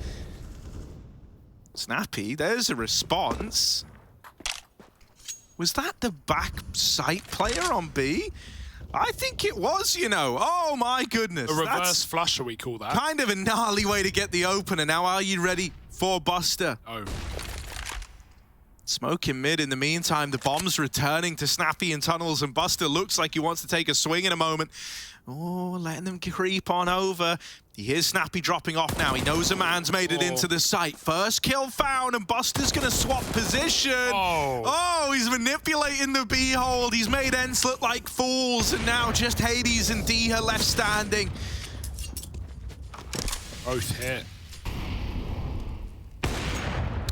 Snappi, there's a response. Was that the back site player on B? I think it was, you know. Oh my goodness. A reverse flusher, we call that. Kind of a gnarly way to get the opener. Now, are you ready for Buster? Oh. Smoking mid in the meantime. The bomb's returning to Snappi in tunnels, and Buster looks like he wants to take a swing in a moment. Oh, letting them creep on over. He hears Snappi dropping off now. He knows a man's made it into the site. First kill found, and Buster's going to swap position. Oh, he's manipulating the B hold. He's made ENCE look like fools, and now just Hades and dycha left standing. Both hit.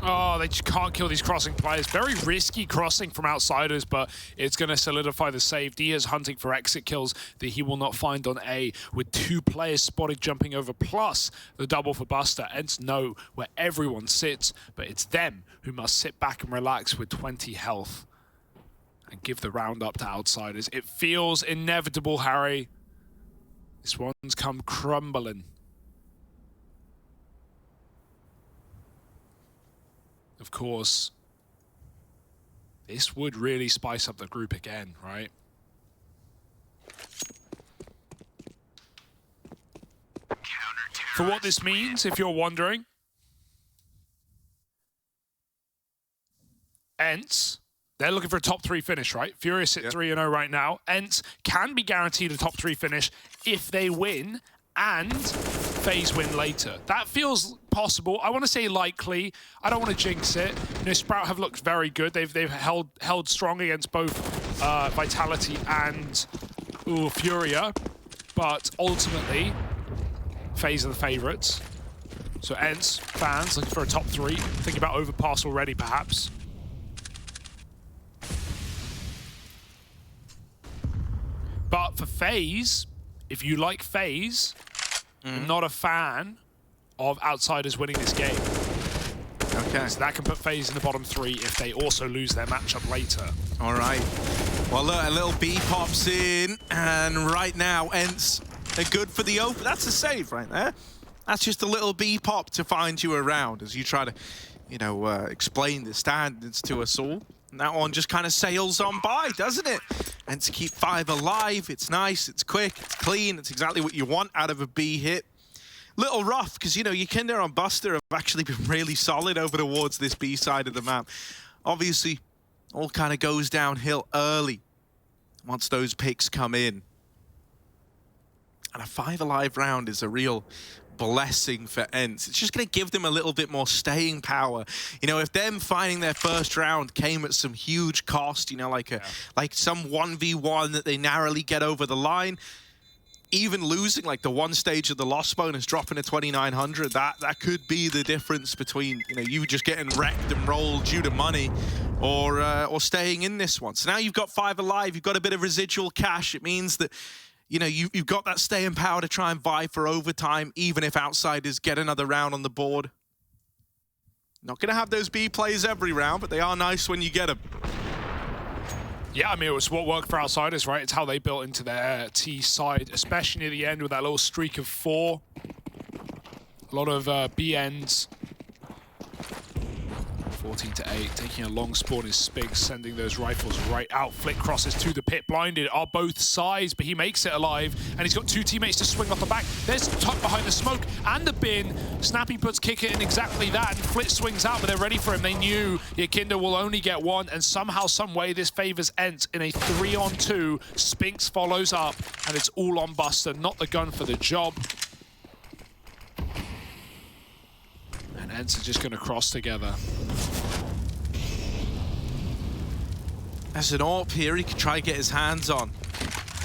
Oh, they just can't kill these crossing players. Very risky crossing from Outsiders, but it's going to solidify the save. dycha's hunting for exit kills that he will not find on A, with 2 players spotted jumping over, plus the double for Buster. ENCE know where everyone sits, but it's them who must sit back and relax with 20 health and give the round up to Outsiders. It feels inevitable, Harry. This one's come crumbling. Of course, this would really spice up the group again, right? For what this means, if you're wondering, ENCE, they're looking for a top 3 finish, right? Furious at 3-0 right now. ENCE can be guaranteed a top 3 finish if they win and FaZe win later. That feels possible. I want to say likely. I don't want to jinx it. You know, Sprout have looked very good. They've held strong against both Vitality and Furia, but ultimately, FaZe are the favorites. So ENCE fans looking for a top 3. Think about Overpass already, perhaps. But for FaZe, if you like FaZe, you're not a fan of Outsiders winning this game. Okay. So that can put FaZe in the bottom 3 if they also lose their matchup later. All right. Well, look, a little B pops in, and right now, ENCE are good for the open. That's a save right there. That's just a little B pop to find you around as you try to, you know, explain the standards to us all. And that one just kind of sails on by, doesn't it? And to keep 5 alive, it's nice, it's quick, it's clean, it's exactly what you want out of a B hit. Little rough, because, you know, Yakindar and Buster have actually been really solid over towards this B side of the map. Obviously, all kind of goes downhill early once those picks come in. And a 5 alive round is a real blessing for ENCE. It's just going to give them a little bit more staying power. You know, if them finding their first round came at some huge cost, you know, like some 1v1 that they narrowly get over the line, even losing like the one stage of the loss bonus, dropping to 2,900, that could be the difference between, you know, you just getting wrecked and rolled due to money, or staying in this one. So now you've got 5 alive, you've got a bit of residual cash. It means that, you know, you've got that staying power to try and vie for overtime, even if outsiders get another round on the board. Not going to have those B plays every round, but they are nice when you get them. Yeah, I mean, it was what worked for outsiders, right? It's how they built into their T side, especially near the end with that little streak of 4. A lot of B ends. 14-8, taking a long spawn is Spigs, sending those rifles right out. Flick crosses to the pit, blinded are both sides, but he makes it alive, and he's got 2 teammates to swing off the back. There's Tuck behind the smoke and the bin. Snappi puts Kicker in exactly that, and Flit swings out, but they're ready for him. They knew Yakinda will only get 1, and somehow, some way, this favors ENCE in a 3-on-2. Spinks follows up, and it's all on Buster, not the gun for the job. And ENCE are just going to cross together. There's an AWP here he could try to get his hands on.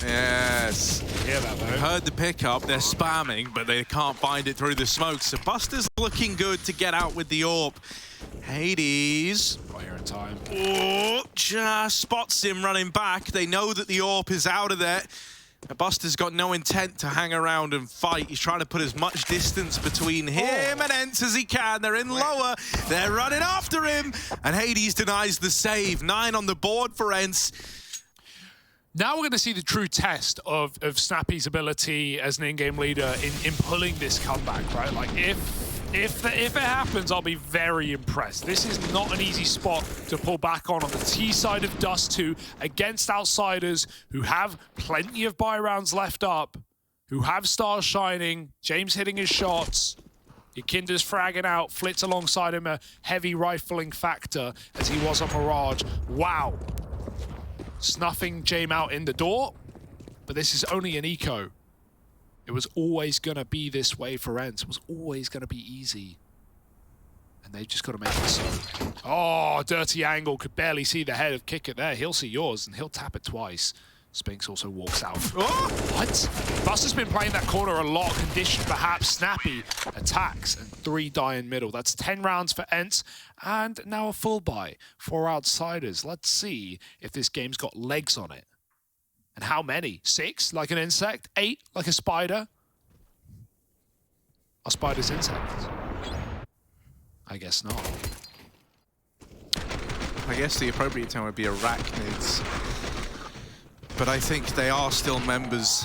Yes. Hear that, though. Heard the pickup. They're spamming, but they can't find it through the smoke. So Buster's looking good to get out with the AWP. Hades. Player in time. Oh, just spots him running back. They know that the AWP is out of there. Buster's got no intent to hang around and fight. He's trying to put as much distance between him and ENCE as he can. They're in lower. They're running after him. And Hades denies the save. 9 on the board for ENCE. Now we're going to see the true test of Snappi's ability as an in-game leader in pulling this comeback, right? Like, if it happens, I'll be very impressed. This is not an easy spot to pull back on the T side of Dust2 against outsiders who have plenty of buy rounds left up, who have stars shining, James hitting his shots, Yakinda's fragging out, Flit's alongside him, a heavy rifling factor as he was on Mirage. Wow. Snuffing James out in the door, but this is only an eco. It was always going to be this way for ENCE. It was always going to be easy. And they've just got to make it so. Oh, dirty angle. Could barely see the head of Kicker there. He'll see yours, and he'll tap it twice. Spinks also walks out. Oh, what? Buster's been playing that corner a lot. Conditioned, perhaps. Snappi attacks, and 3 die in middle. That's 10 rounds for ENCE, and now a full buy for outsiders. Let's see if this game's got legs on it. And how many? 6, like an insect? 8, like a spider? Are spiders insects? I guess not. I guess the appropriate term would be arachnids. But I think they are still members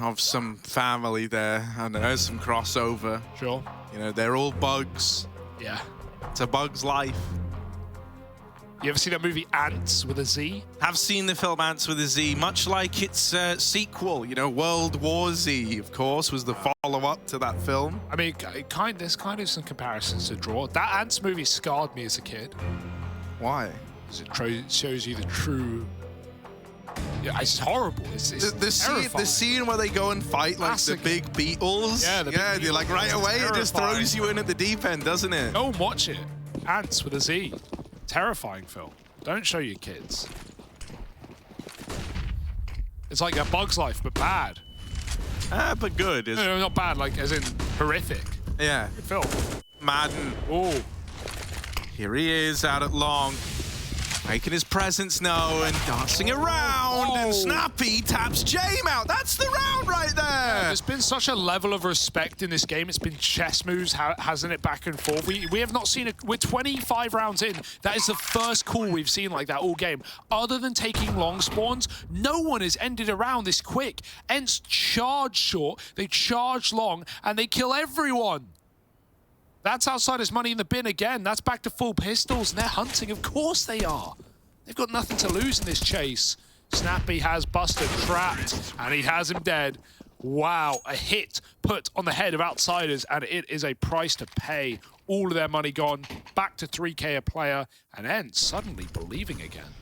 of some family there, and there's some crossover. Sure. You know, they're all bugs. Yeah. It's a bug's life. You ever see that movie Ants with a Z? Have seen the film Ants with a Z, much like its sequel, you know, World War Z, of course, was the follow-up to that film. I mean, there's kind of some comparisons to draw. That Ants movie scarred me as a kid. Why? Because it shows you the true... Yeah, it's horrible. It's the scene where they go and fight like the big beetles. Yeah, they're like right away, it just throws you in at the deep end, doesn't it? Go and watch it. Ants with a Z. Terrifying film. Don't show your kids. It's like A Bug's Life, but bad. But good. No, not bad, like as in horrific. Yeah. Good film. Madden. Oh. Here he is out at long. Making his presence known, dancing around, and Snappi taps James out. That's the round right there. Yeah, there's been such a level of respect in this game. It's been chess moves, hasn't it, back and forth. We have not seen it. We're 25 rounds in. That is the first call we've seen like that all game. Other than taking long spawns, no one has ended a round this quick. ENCE charge short, they charge long, and they kill everyone. That's outsiders' money in the bin again. That's back to full pistols, and they're hunting. Of course they are. They've got nothing to lose in this chase. Snappi has Buster trapped, and he has him dead. Wow, a hit put on the head of outsiders, and it is a price to pay. All of their money gone, back to 3K a player, and ENCE suddenly believing again.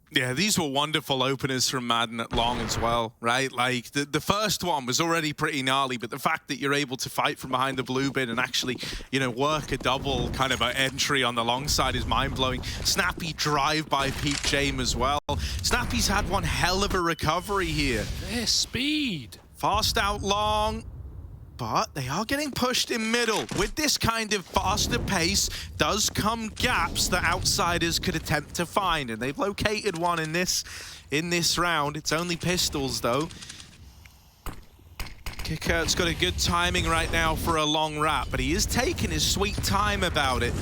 Yeah, these were wonderful openers from Madden at long as well, right? Like, the first one was already pretty gnarly, but the fact that you're able to fight from behind the blue bin and actually, you know, work a double kind of an entry on the long side is mind-blowing. Snappi drive by Pete James as well. Snappi's had one hell of a recovery here. Their speed. Fast out long. But they are getting pushed in middle. With this kind of faster pace does come gaps that outsiders could attempt to find, and they've located one in this round. It's only pistols though. Kickert's got a good timing right now for a long wrap, but he is taking his sweet time about it.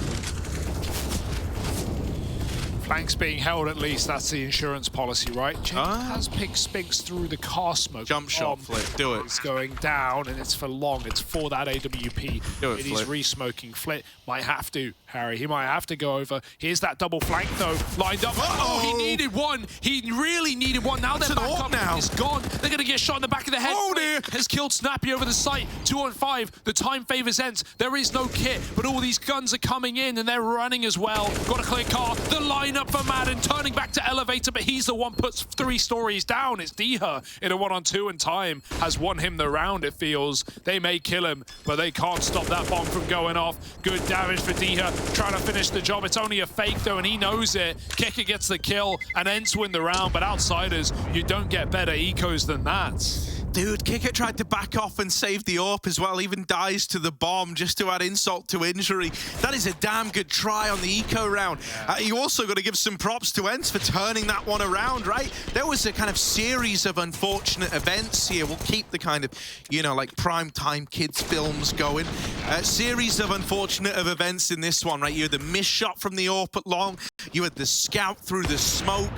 Flanks being held at least, that's the insurance policy, right? James has picked Spinks through the car smoke. Jump shot Flick, do it. It's going down and it's for long, it's for that AWP. Do it, He's re-smoking. Flit might have to, Harry, he might have to go over. Here's that double flank though, lined up. Oh, he needed one. He really needed one. Now they're back up, now. It's gone. They're gonna get shot in the back of the head. Oh dear. Has killed Snappi over the site. 2 on 5, the time favors ENCE. There is no kit, but all these guns are coming in and they're running as well. Got a clear car, the lineup for Madden, turning back to elevator, but he's the one puts 3 stories down. It's dycha in a 1-on-2, and time has won him the round, it feels. They may kill him, but they can't stop that bomb from going off. Good damage for dycha, trying to finish the job. It's only a fake though, and he knows it. Kicker gets the kill, and ENCE win the round, but outsiders, you don't get better ecos than that. Dude, Kicker tried to back off and save the AWP as well, even dies to the bomb just to add insult to injury. That is a damn good try on the eco round. You also got to give some props to ENCE for turning that one around, right? There was a kind of series of unfortunate events here. We'll keep the kind of, you know, like primetime kids films going. A series of unfortunate events in this one, right? You had the missed shot from the AWP at long. You had the scout through the smoke.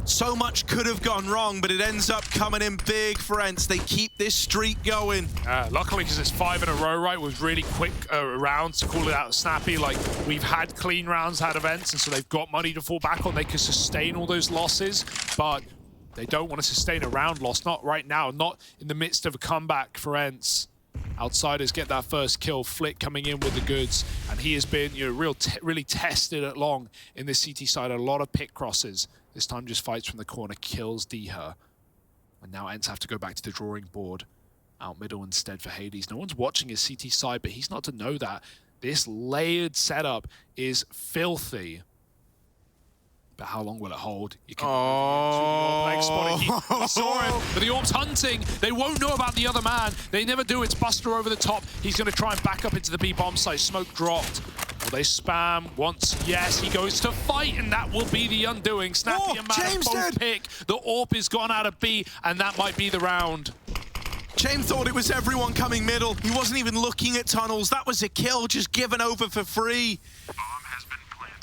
So much could have gone wrong, but it ends up coming in big for ENCE. They keep this streak going. Luckily, because it's 5 in a row, right, with really quick rounds to call it out Snappi. Like, we've had clean rounds out of ENCE, and so they've got money to fall back on. They can sustain all those losses, but they don't want to sustain a round loss. Not right now, not in the midst of a comeback for ENCE. Outsiders get that first kill. Flick coming in with the goods, and he has been, you know, really tested at long in this CT side. A lot of pick crosses. This time just fights from the corner, kills dycha. And now ENCE have to go back to the drawing board. Out middle instead for Hades. No one's watching his CT side, but he's not to know that. This layered setup is filthy. But how long will it hold? You can he saw him, but the AWP's hunting. They won't know about the other man. They never do. It's Buster over the top. He's going to try and back up into the B bomb site. Smoke dropped. Will they spam once? Yes, he goes to fight, and that will be the undoing. Snappi and Madden both pick. The AWP is gone out of B, and that might be the round. James thought it was everyone coming middle. He wasn't even looking at tunnels. That was a kill just given over for free.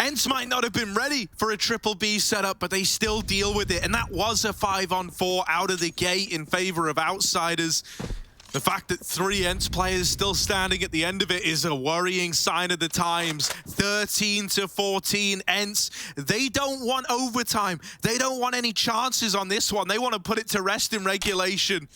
ENCE might not have been ready for a triple B setup, but they still deal with it. And that was a 5-on-4 out of the gate in favor of outsiders. The fact that 3 ENCE players still standing at the end of it is a worrying sign of the times. 13-14 ENCE. They don't want overtime. They don't want any chances on this one. They want to put it to rest in regulation.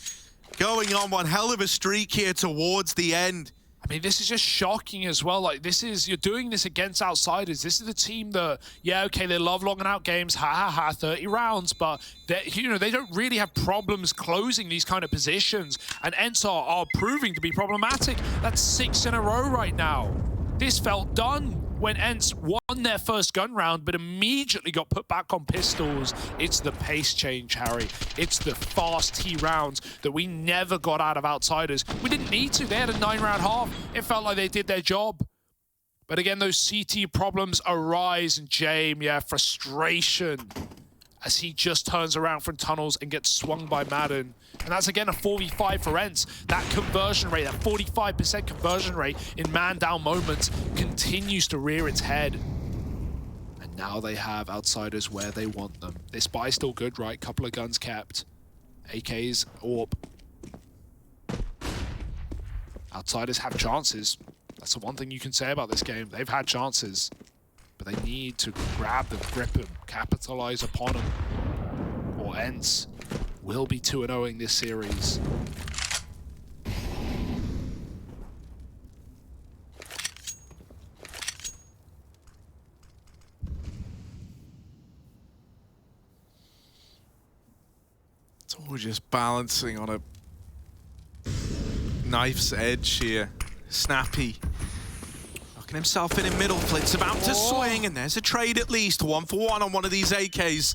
Going on one hell of a streak here towards the end. I mean, this is just shocking as well. Like, this is, you're doing this against outsiders. This is the team that, yeah, okay, they love long and out games, 30 rounds, but you know, they don't really have problems closing these kind of positions. And ENCE are proving to be problematic. That's 6 in a row right now. This felt done when ENCE won their first gun round, but immediately got put back on pistols. It's the pace change, Harry. It's the fast T rounds that we never got out of outsiders. We didn't need to. They had a 9-round half. It felt like they did their job. But again, those CT problems arise, and James, yeah, frustration as he just turns around from tunnels and gets swung by Madden. And that's again a 4v5 for ENCE. That conversion rate, that 45% conversion rate in man-down moments continues to rear its head. And now they have outsiders where they want them. This buy's still good, right? Couple of guns kept. AKs, AWP. Outsiders have chances. That's the one thing you can say about this game. They've had chances, but they need to grab them, grip them, capitalize upon them, or ENCE will be 2-0ing this series. So we're just balancing on a knife's edge here. Snappi locking himself in middle. Flit's about to swing, and there's a trade at least. 1-for-1 on one of these AKs.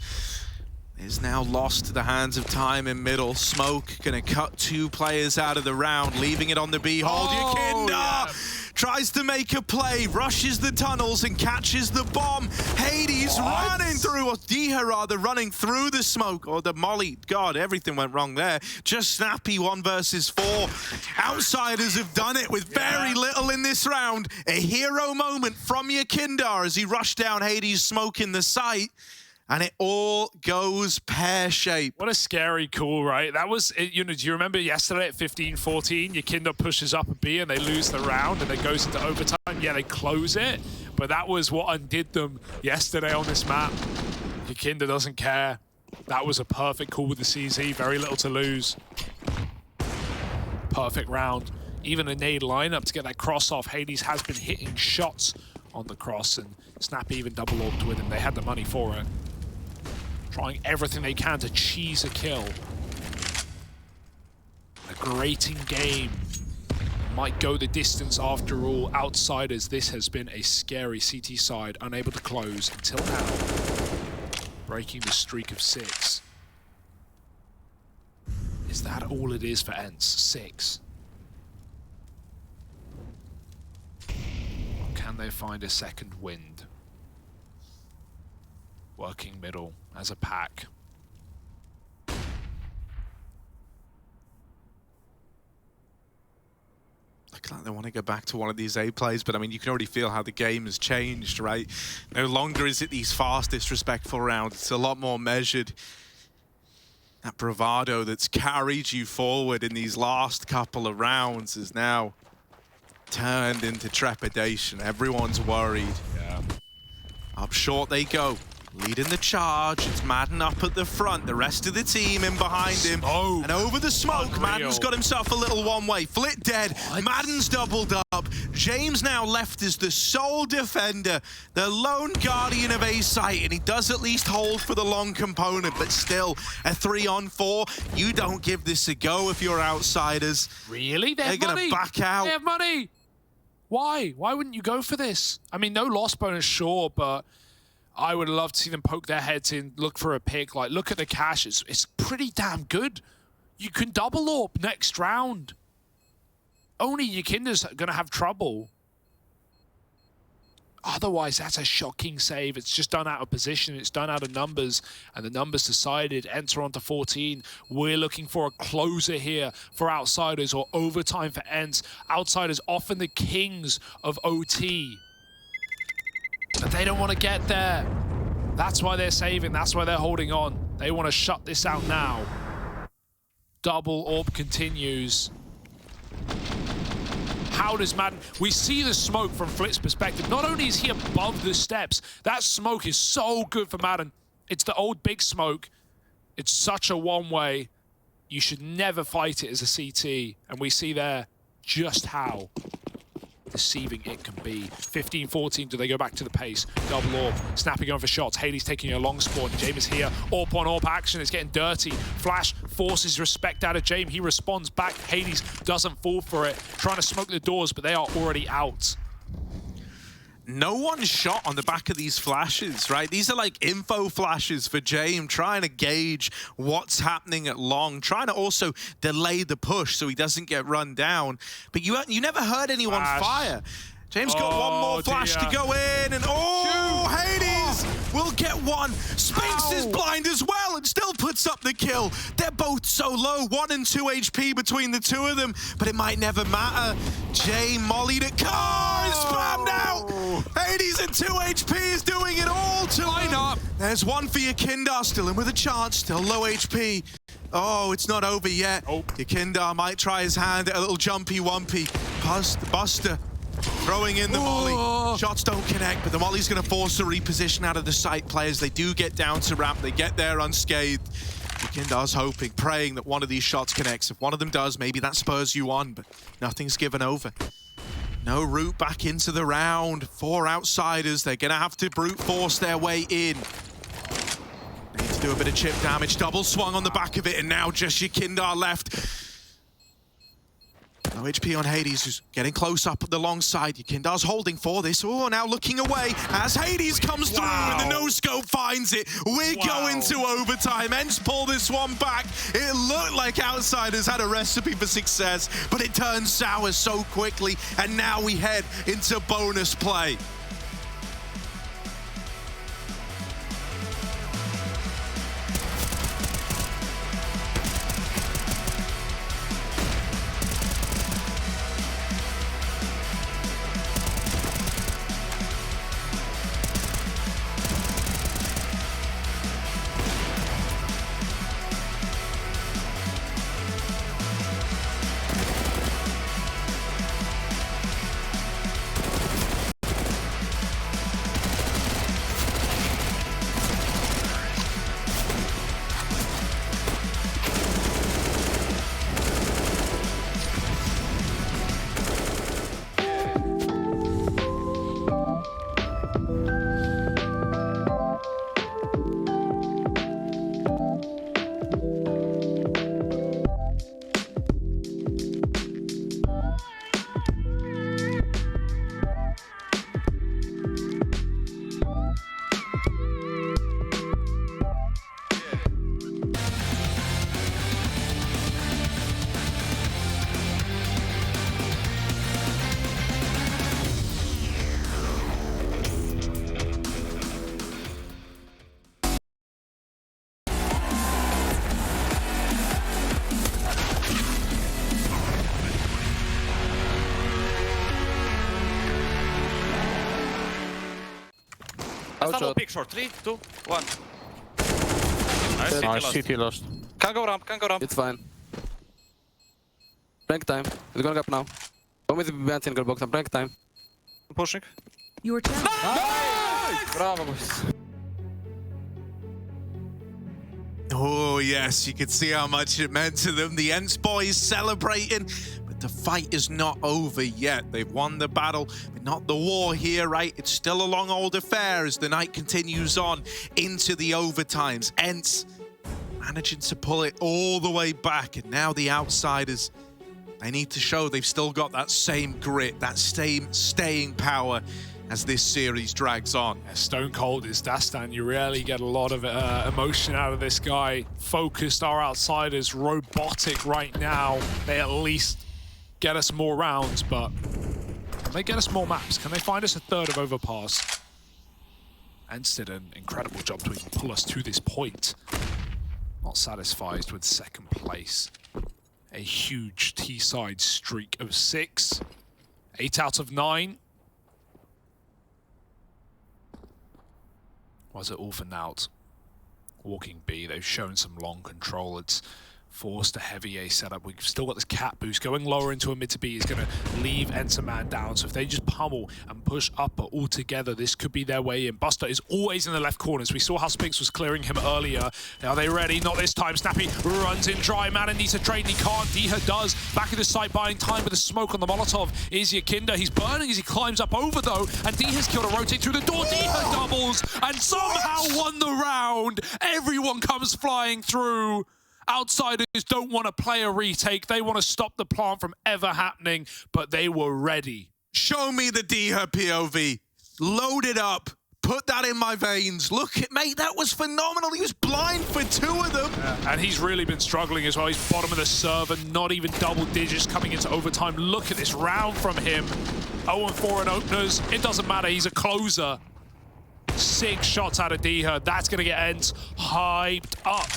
Is now lost to the hands of time in middle. Smoke gonna cut 2 players out of the round, leaving it on the B hold. Yakinda tries to make a play, rushes the tunnels and catches the bomb. Hades running through, or dycha rather, running through the smoke, or the molly. God, everything went wrong there. Just Snappi, 1 versus 4. Outsiders have done it with very little in this round. A hero moment from Yakinda as he rushed down Hades' smoke in the sight. And it all goes pear-shaped. What a scary call, right? That was, you know, do you remember yesterday at 15-14, Yakinda pushes up a B and they lose the round and it goes into overtime? Yeah, they close it, but that was what undid them yesterday on this map. Yakinda doesn't care. That was a perfect call with the CZ, very little to lose. Perfect round. Even a nade lineup to get that cross off. Hades has been hitting shots on the cross, and Snappi even double orbed with him. They had the money for it. Trying everything they can to cheese a kill. A grating game. Might go the distance after all. Outsiders, this has been a scary CT side, unable to close until now. Breaking the streak of 6. Is that all it is for ENCE? 6. Or can they find a second wind? Working middle as a pack. Looking like they want to go back to one of these A plays, but I mean, you can already feel how the game has changed, right? No longer is it these fast, disrespectful rounds. It's a lot more measured. That bravado that's carried you forward in these last couple of rounds is now turned into trepidation. Everyone's worried. Yeah. Up short they go. Leading the charge, it's Madden up at the front, the rest of the team in behind him. Oh, and over the smoke, unreal. Madden's got himself a little one-way. Flit dead, Madden's doubled up. James now left as the sole defender, the lone guardian of A site, and he does at least hold for the long component, but still, a 3-on-4. You don't give this a go if you're outsiders. Really? They're gonna back out. They have money. Why? Why wouldn't you go for this? I mean, no loss bonus, sure, but I would love to see them poke their heads in, look for a pick. Like, look at the cash. It's pretty damn good. You can double AWP next round. Only Yakinda's going to have trouble. Otherwise, that's a shocking save. It's just done out of position. It's done out of numbers. And the numbers decided. Enter onto 14. We're looking for a closer here for Outsiders, or overtime for ENCE. Outsiders often the kings of OT. But they don't want to get there. That's why they're saving. That's why they're holding on. They want to shut this out now. Double AWP continues. How does Madden... We see the smoke from Flit's perspective. Not only is he above the steps, that smoke is so good for Madden. It's the old big smoke. It's such a one-way. You should never fight it as a CT. And we see there just how deceiving it can be. 15-14, do they go back to the pace? Double AWP, Snappi going for shots. Hades taking a long spawn. James is here. AWP on AWP action. It's getting dirty. Flash forces respect out of James. He responds back. Hades doesn't fall for it. Trying to smoke the doors, but they are already out. No one shot on the back of these flashes, right? These are like info flashes for James, trying to gauge what's happening at long, trying to also delay the push so he doesn't get run down. But you never heard anyone fire. James got one more flash to go in, and Hades will get one. Spinks is blind as well and still puts up the kill. They're both so low, 1 and 2 HP between the two of them, but it might never matter. Jay mollied a car, is spammed out. Hades at 2 HP is doing it all to line up. There's one for Yakinda, still in with a chance, still low HP. Oh, it's not over yet. Yakinda might try his hand at a little jumpy wumpy. Buster throwing in the molly. Shots don't connect, but the molly's going to force a reposition out of the site players. They do get down to ramp. They get there unscathed. Yakinda's hoping, praying that one of these shots connects. If one of them does, maybe that spurs you on, but nothing's given over. No route back into the round. 4 outsiders. They're going to have to brute force their way in. They Let's do a bit of chip damage. Double swung on the back of it, and now just Yakindar left. No HP on Hades, who's getting close up at the long side. Yakindar's holding for this. Oh, now looking away as Hades comes through and the no-scope finds it. We're going to overtime. ENCE pull this one back. It looked like Outsiders had a recipe for success, but it turned sour so quickly, and now we head into bonus play. Double pick short. 3, 2, 1. Nice, city lost. Can go ramp, can go ramp. It's fine. Prank time. It's gonna go up now. Go with the behind single box and prank time. I'm pushing. Your turn. Bravo, boys. Oh, yes, you can see how much it meant to them. The ENCE boys celebrating, but the fight is not over yet. They've won the battle, but not the war here, right? It's still a long old affair as the night continues on into the overtimes. ENCE managing to pull it all the way back, and now the Outsiders, they need to show they've still got that same grit, that same staying power as this series drags on. Yeah, stone cold is Dust2. You really get a lot of emotion out of this guy. Focused, our Outsiders, robotic right now. They at least get us more rounds, but can they get us more maps? Can they find us a third of Overpass? ENCE did an incredible job to even pull us to this point. Not satisfied with second place. A huge T-side streak of 6. 8 out of 9. Was it all for Naut? Walking B, they've shown some long control. It's forced a heavy A setup. We've still got this cat boost. Going lower into a mid to B is going to leave ENCE man down. So if they just pummel and push upper all together, this could be their way in. Buster is always in the left corners. We saw how Spinks was clearing him earlier. Are they ready? Not this time. Snappi runs in dry. Man needs a trade and he can't. dycha does. Back in the site, buying time with a smoke on the Molotov. Is Yakindar. He's burning as he climbs up over though. And dycha's killed a rotate through the door. dycha doubles and somehow won the round. Everyone comes flying through. Outsiders don't want to play a retake. They want to stop the plant from ever happening, but they were ready. Show me the dycha POV. Load it up. Put that in my veins. Look, mate, that was phenomenal. He was blind for 2 of them. Yeah, and he's really been struggling as well. He's bottom of the server, not even double digits coming into overtime. Look at this round from him. 0-4 in openers. It doesn't matter. He's a closer. 6 shots out of dycha. That's going to get ENCE hyped up.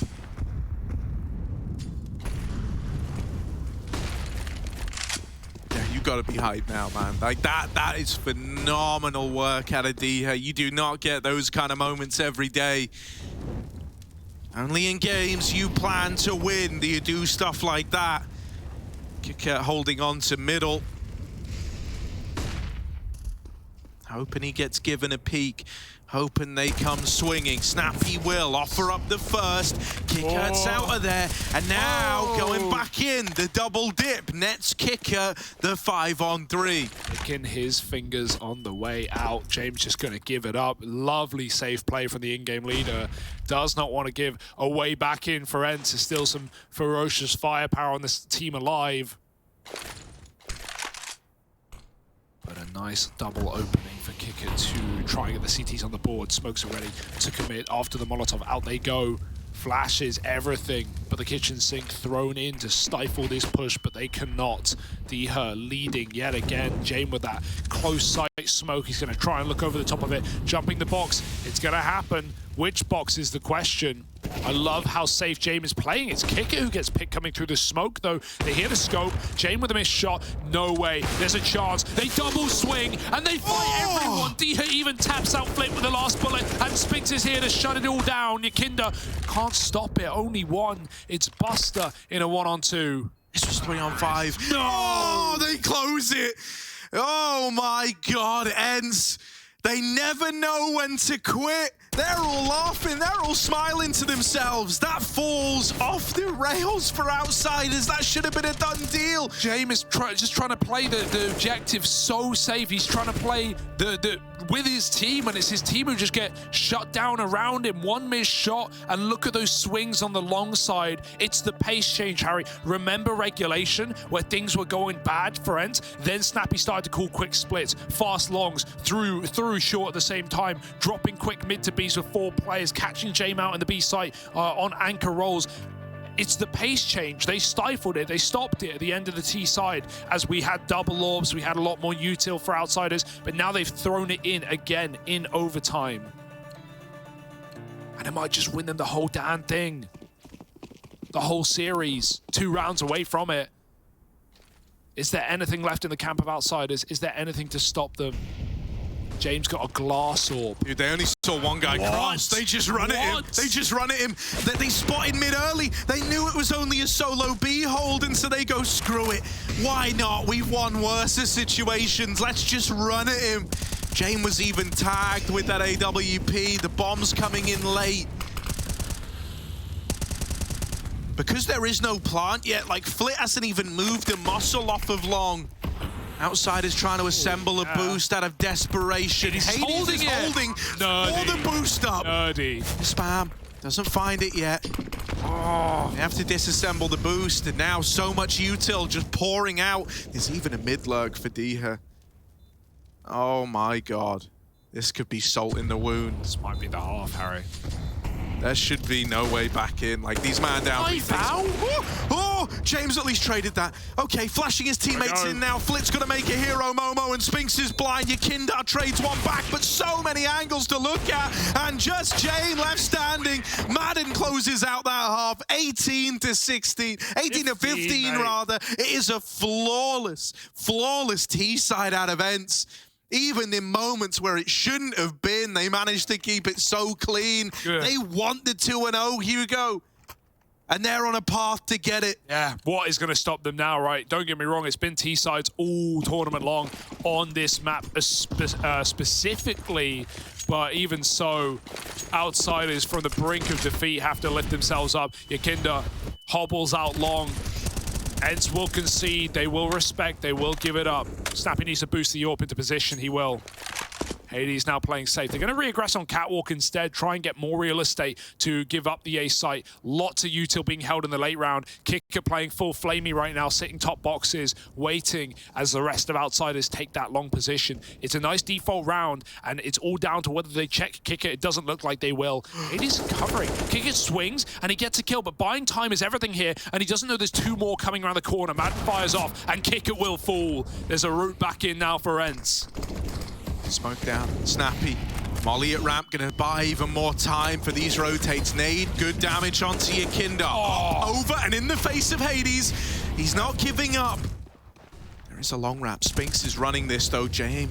You gotta be hyped now, man. Like that is phenomenal work out of dycha. You do not get those kind of moments every day. Only in games you plan to win do you do stuff like that. Kicker holding on to middle. Hoping he gets given a peek. hoping they come swinging. Snappi will offer up the first. Kicker's out of there. And now going back in. The double dip. Nets Kicker the 5-on-3. Licking his fingers on the way out. James just going to give it up. Lovely safe play from the in-game leader. Does not want to give a way back in for ENCE. There's still some ferocious firepower on this team alive. But a nice double opening for Kicker to try and get the CTs on the board. Smokes are ready to commit after the Molotov. Out they go. Flashes, everything. But the kitchen sink thrown in to stifle this push, but they cannot. dycha leading yet again. Jame with that close sight smoke. He's going to try and look over the top of it. Jumping the box. It's going to happen. Which box is the question? I love how safe Jame is playing. It's Kicker who gets picked coming through the smoke, though. They hear the scope. Jame with a missed shot. No way. There's a chance. They double swing, and they fight everyone. dycha even taps out Flip with the last bullet, and Spinks is here to shut it all down. Yakinda can't stop it. Only one. It's Buster in a 1-on-2. This was 3-on-5. No! Oh, they close it. Oh my God, ENCE. They never know when to quit. They're all laughing, they're all smiling to themselves. That falls off the rails for Outsiders. That should have been a done deal. Jame is just trying to play the objective so safe. He's trying to play with his team, and it's his team who just get shut down around him. One missed shot, and look at those swings on the long side. It's the pace change, Harry. Remember regulation, where things were going bad for ENCE? Then Snappi started to call quick splits, fast longs, through short at the same time, dropping quick mid to Bs with 4 players, catching Jame out in the B site on anchor rolls. It's the pace change. They stifled it. They stopped it at the end of the T side as we had double orbs. We had a lot more util for Outsiders, but now they've thrown it in again in overtime. And it might just win them the whole damn thing. The whole series. 2 rounds away from it. Is there anything left in the camp of Outsiders? Is there anything to stop them? James got a glass orb. Dude, they only saw one guy cross. They just run at him. They just run at him. They spotted mid early. They knew it was only a solo B hold, and so they go, screw it. Why not? We've won worse situations. Let's just run at him. Jame was even tagged with that AWP. The bomb's coming in late. Because there is no plant yet, like Flit hasn't even moved a muscle off of long. Outsiders trying to assemble a boost out of desperation. He's Hades holding is holding all the boost up. Nerdy. Spam doesn't find it yet. Oh, they have to disassemble the boost, and now so much util just pouring out. There's even a mid lurk for dycha. Oh my God. This could be salt in the wound. This might be the half, Harry. There should be no way back in. Like, these man down. Oh, James at least traded that. Okay, flashing his teammates in now. Flit's gonna make a hero, Momo, and Spinks is blind. Yakinda trades one back, but so many angles to look at. And just Jane left standing. Madden closes out that half. 18-16. 18-15, rather. It is a flawless T-side out of ENCE. Even in moments where it shouldn't have been, they managed to keep it so clean. Good. They want the 2-0, Hugo. And they're on a path to get it. Yeah, what is going to stop them now, right? Don't get me wrong, it's been T-sides all tournament long on this map specifically. But even so, Outsiders from the brink of defeat have to lift themselves up. Yakinda hobbles out long. ENCE will concede, they will respect, they will give it up. Snappi needs to boost the AWP into position, he will. Hades now playing safe. They're going to re-aggress on Catwalk instead, try and get more real estate to give up the A site. Lots of util being held in the late round. Kicker playing full flamey right now, sitting top boxes, waiting as the rest of Outsiders take that long position. It's a nice default round, and it's all down to whether they check Kicker. It doesn't look like they will. Hades covering. Kicker swings, and he gets a kill, but buying time is everything here, and he doesn't know there's 2 more coming around the corner. Madden fires off, and Kicker will fall. There's a route back in now for ENCE. Smoke down, Snappi. Molly at ramp, gonna buy even more time for these rotates. Nade, good damage onto Yakinda. Oh. Over and in the face of Hades. He's not giving up. There is a long ramp. Spinks is running this though. Jame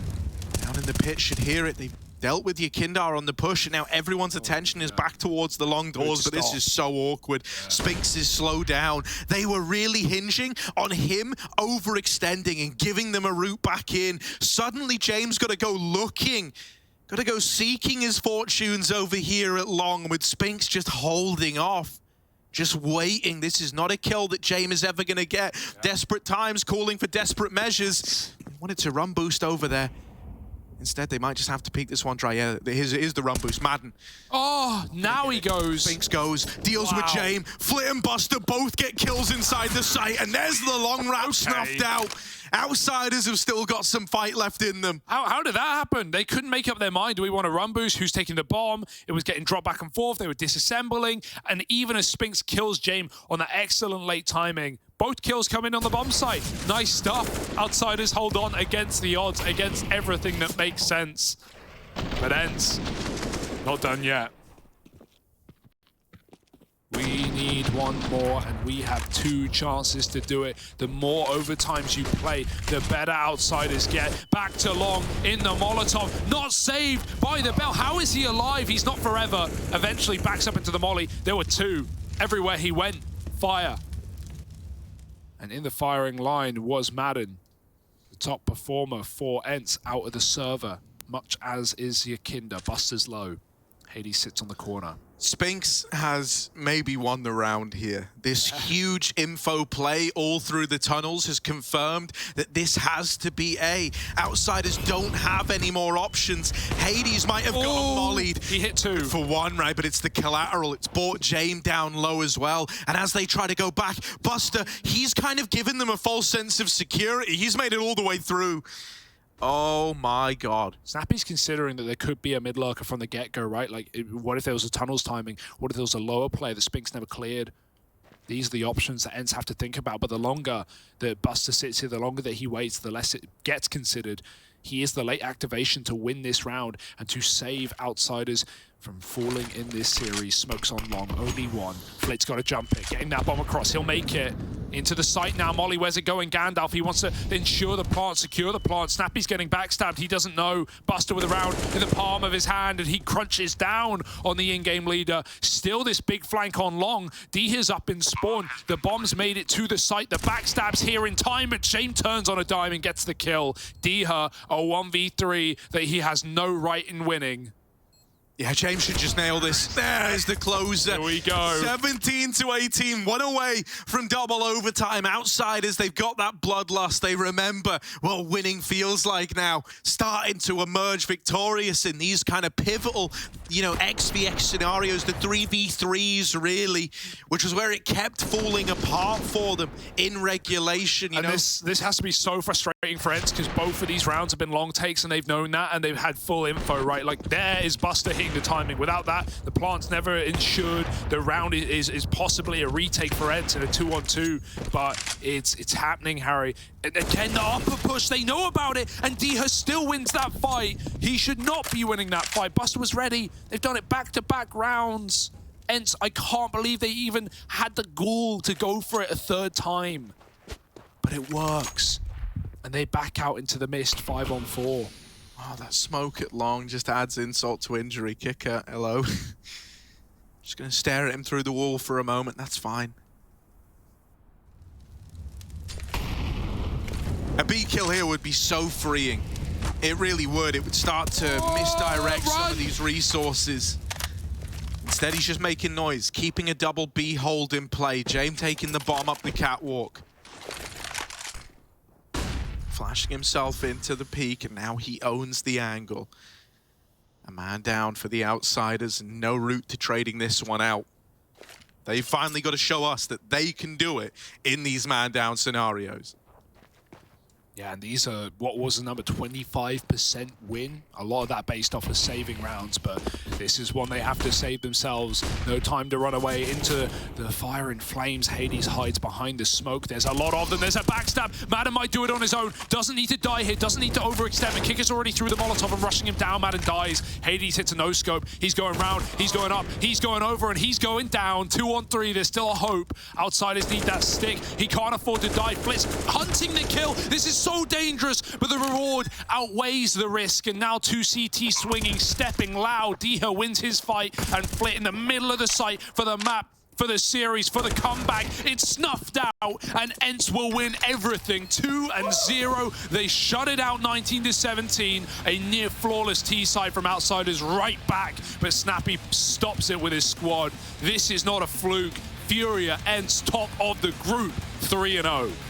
down in the pit should hear it. They've dealt with Yakinda on the push, and now everyone's attention is back towards the long doors, but this is so awkward. Spinks is slow down. They were really hinging on him overextending and giving them a route back in. Suddenly, James got to go looking Gotta go seeking his fortunes over here at long, with Spinks just holding off. Just waiting. This is not a kill that James is ever gonna get. Yeah. Desperate times calling for desperate measures. He wanted to run boost over there. Instead, they might just have to peek this one dry. Yeah, here's the run boost. Madden. Oh, now he goes. Spinks goes, deals with James. Flit and Buster both get kills inside the site, and there's the long route snuffed out. Outsiders have still got some fight left in them. How did that happen? They couldn't make up their mind. Do we want a run boost? Who's taking the bomb? It was getting dropped back and forth. They were disassembling. And even as Spinks kills James on that excellent late timing, both kills come in on the bomb site. Nice stuff. Outsiders hold on against the odds, against everything that makes sense. But ENCE, not done yet. We need one more, and we have 2 chances to do it. The more overtimes you play, the better outsiders get. Back to long in the Molotov. Not saved by the bell. How is he alive? He's not forever. Eventually backs up into the molly. There were 2. Everywhere he went, fire. And in the firing line was Madden, the top performer for ENCE out of the server, much as is Yakinda. Buster's low. Hades sits on the corner. Spinks has maybe won the round here. This huge info play all through the tunnels has confirmed that this has to be A. Outsiders don't have any more options. Hades might have gotten mollied. He hit 2. For 1, right? But it's the collateral. It's brought James down low as well. And as they try to go back, Buster, he's kind of given them a false sense of security. He's made it all the way through. Oh my God. Snappi's considering that there could be a mid lurker from the get-go, right? Like, what if there was a tunnels timing? What if there was a lower player that Spinks never cleared? These are the options that ENCE have to think about. But the longer that Buster sits here, the longer that he waits, the less it gets considered. He is the late activation to win this round and to save outsiders from falling in this series. Smokes on long, only 1. Flit's got to jump it, getting that bomb across. He'll make it into the site now. Molly, where's it going? Gandalf, he wants to ensure the plant, secure the plant. Snappy's getting backstabbed. He doesn't know. Buster with a round in the palm of his hand, and he crunches down on the in-game leader. Still this big flank on long. Dycha's up in spawn. The bomb's made it to the site. The backstab's here in time, but Shane turns on a dime and gets the kill. Dycha, a 1v3 that he has no right in winning. Yeah, James should just nail this. There's the closer. Here we go. 17-18, 1 away from double overtime. Outsiders, they've got that bloodlust. They remember what winning feels like now. Starting to emerge victorious in these kind of pivotal, you know, XVX scenarios, the 3v3s really, which was where it kept falling apart for them in regulation, you know. This has to be so frustrating for ENCE, because both of these rounds have been long takes and they've known that, and they've had full info, right? Like, there is Buster hitting the timing. Without that, the plant's never ensured. The round is possibly a retake for ENCE in a 2-on-2, but it's happening, Harry. And again, the upper push, they know about it, and Dycha still wins that fight. He should not be winning that fight. Buster was ready. They've done it back-to-back rounds. ENCE, I can't believe they even had the gall to go for it a 3rd time. But it works. And they back out into the mist, 5-on-4. Oh, that smoke at long just adds insult to injury. Kicker, hello. Just going to stare at him through the wall for a moment. That's fine. A B kill here would be so freeing. It really would. It would start to misdirect some of these resources. Instead, he's just making noise, keeping a double B hold in play. James taking the bomb up the catwalk. Flashing himself into the peak, and now he owns the angle. A man down for the outsiders, and no route to trading this one out. They finally got to show us that they can do it in these man down scenarios. Yeah, and these are, what was the number, 25% win? A lot of that based off of saving rounds, but this is one they have to save themselves. No time to run away into the fire and flames. Hades hides behind the smoke. There's a lot of them. There's a backstab. Madden might do it on his own. Doesn't need to die here. Doesn't need to overextend. And Kicker's already through the Molotov and rushing him down. Madden dies. Hades hits a no-scope. He's going round. He's going up. He's going over, and he's going down. 2-on-3. There's still a hope. Outsiders need that stick. He can't afford to die. Flit's hunting the kill. This is so dangerous, but the reward outweighs the risk. And now 2CT swinging, stepping loud. Dycha wins his fight, and Flit in the middle of the site for the map. for the series, for the comeback. It's snuffed out, and ENCE will win everything. 2-0. They shut it out 19-17. A near flawless T-side from Outsiders right back, but Snappi stops it with his squad. This is not a fluke. Furia, ENCE, top of the group, 3-0.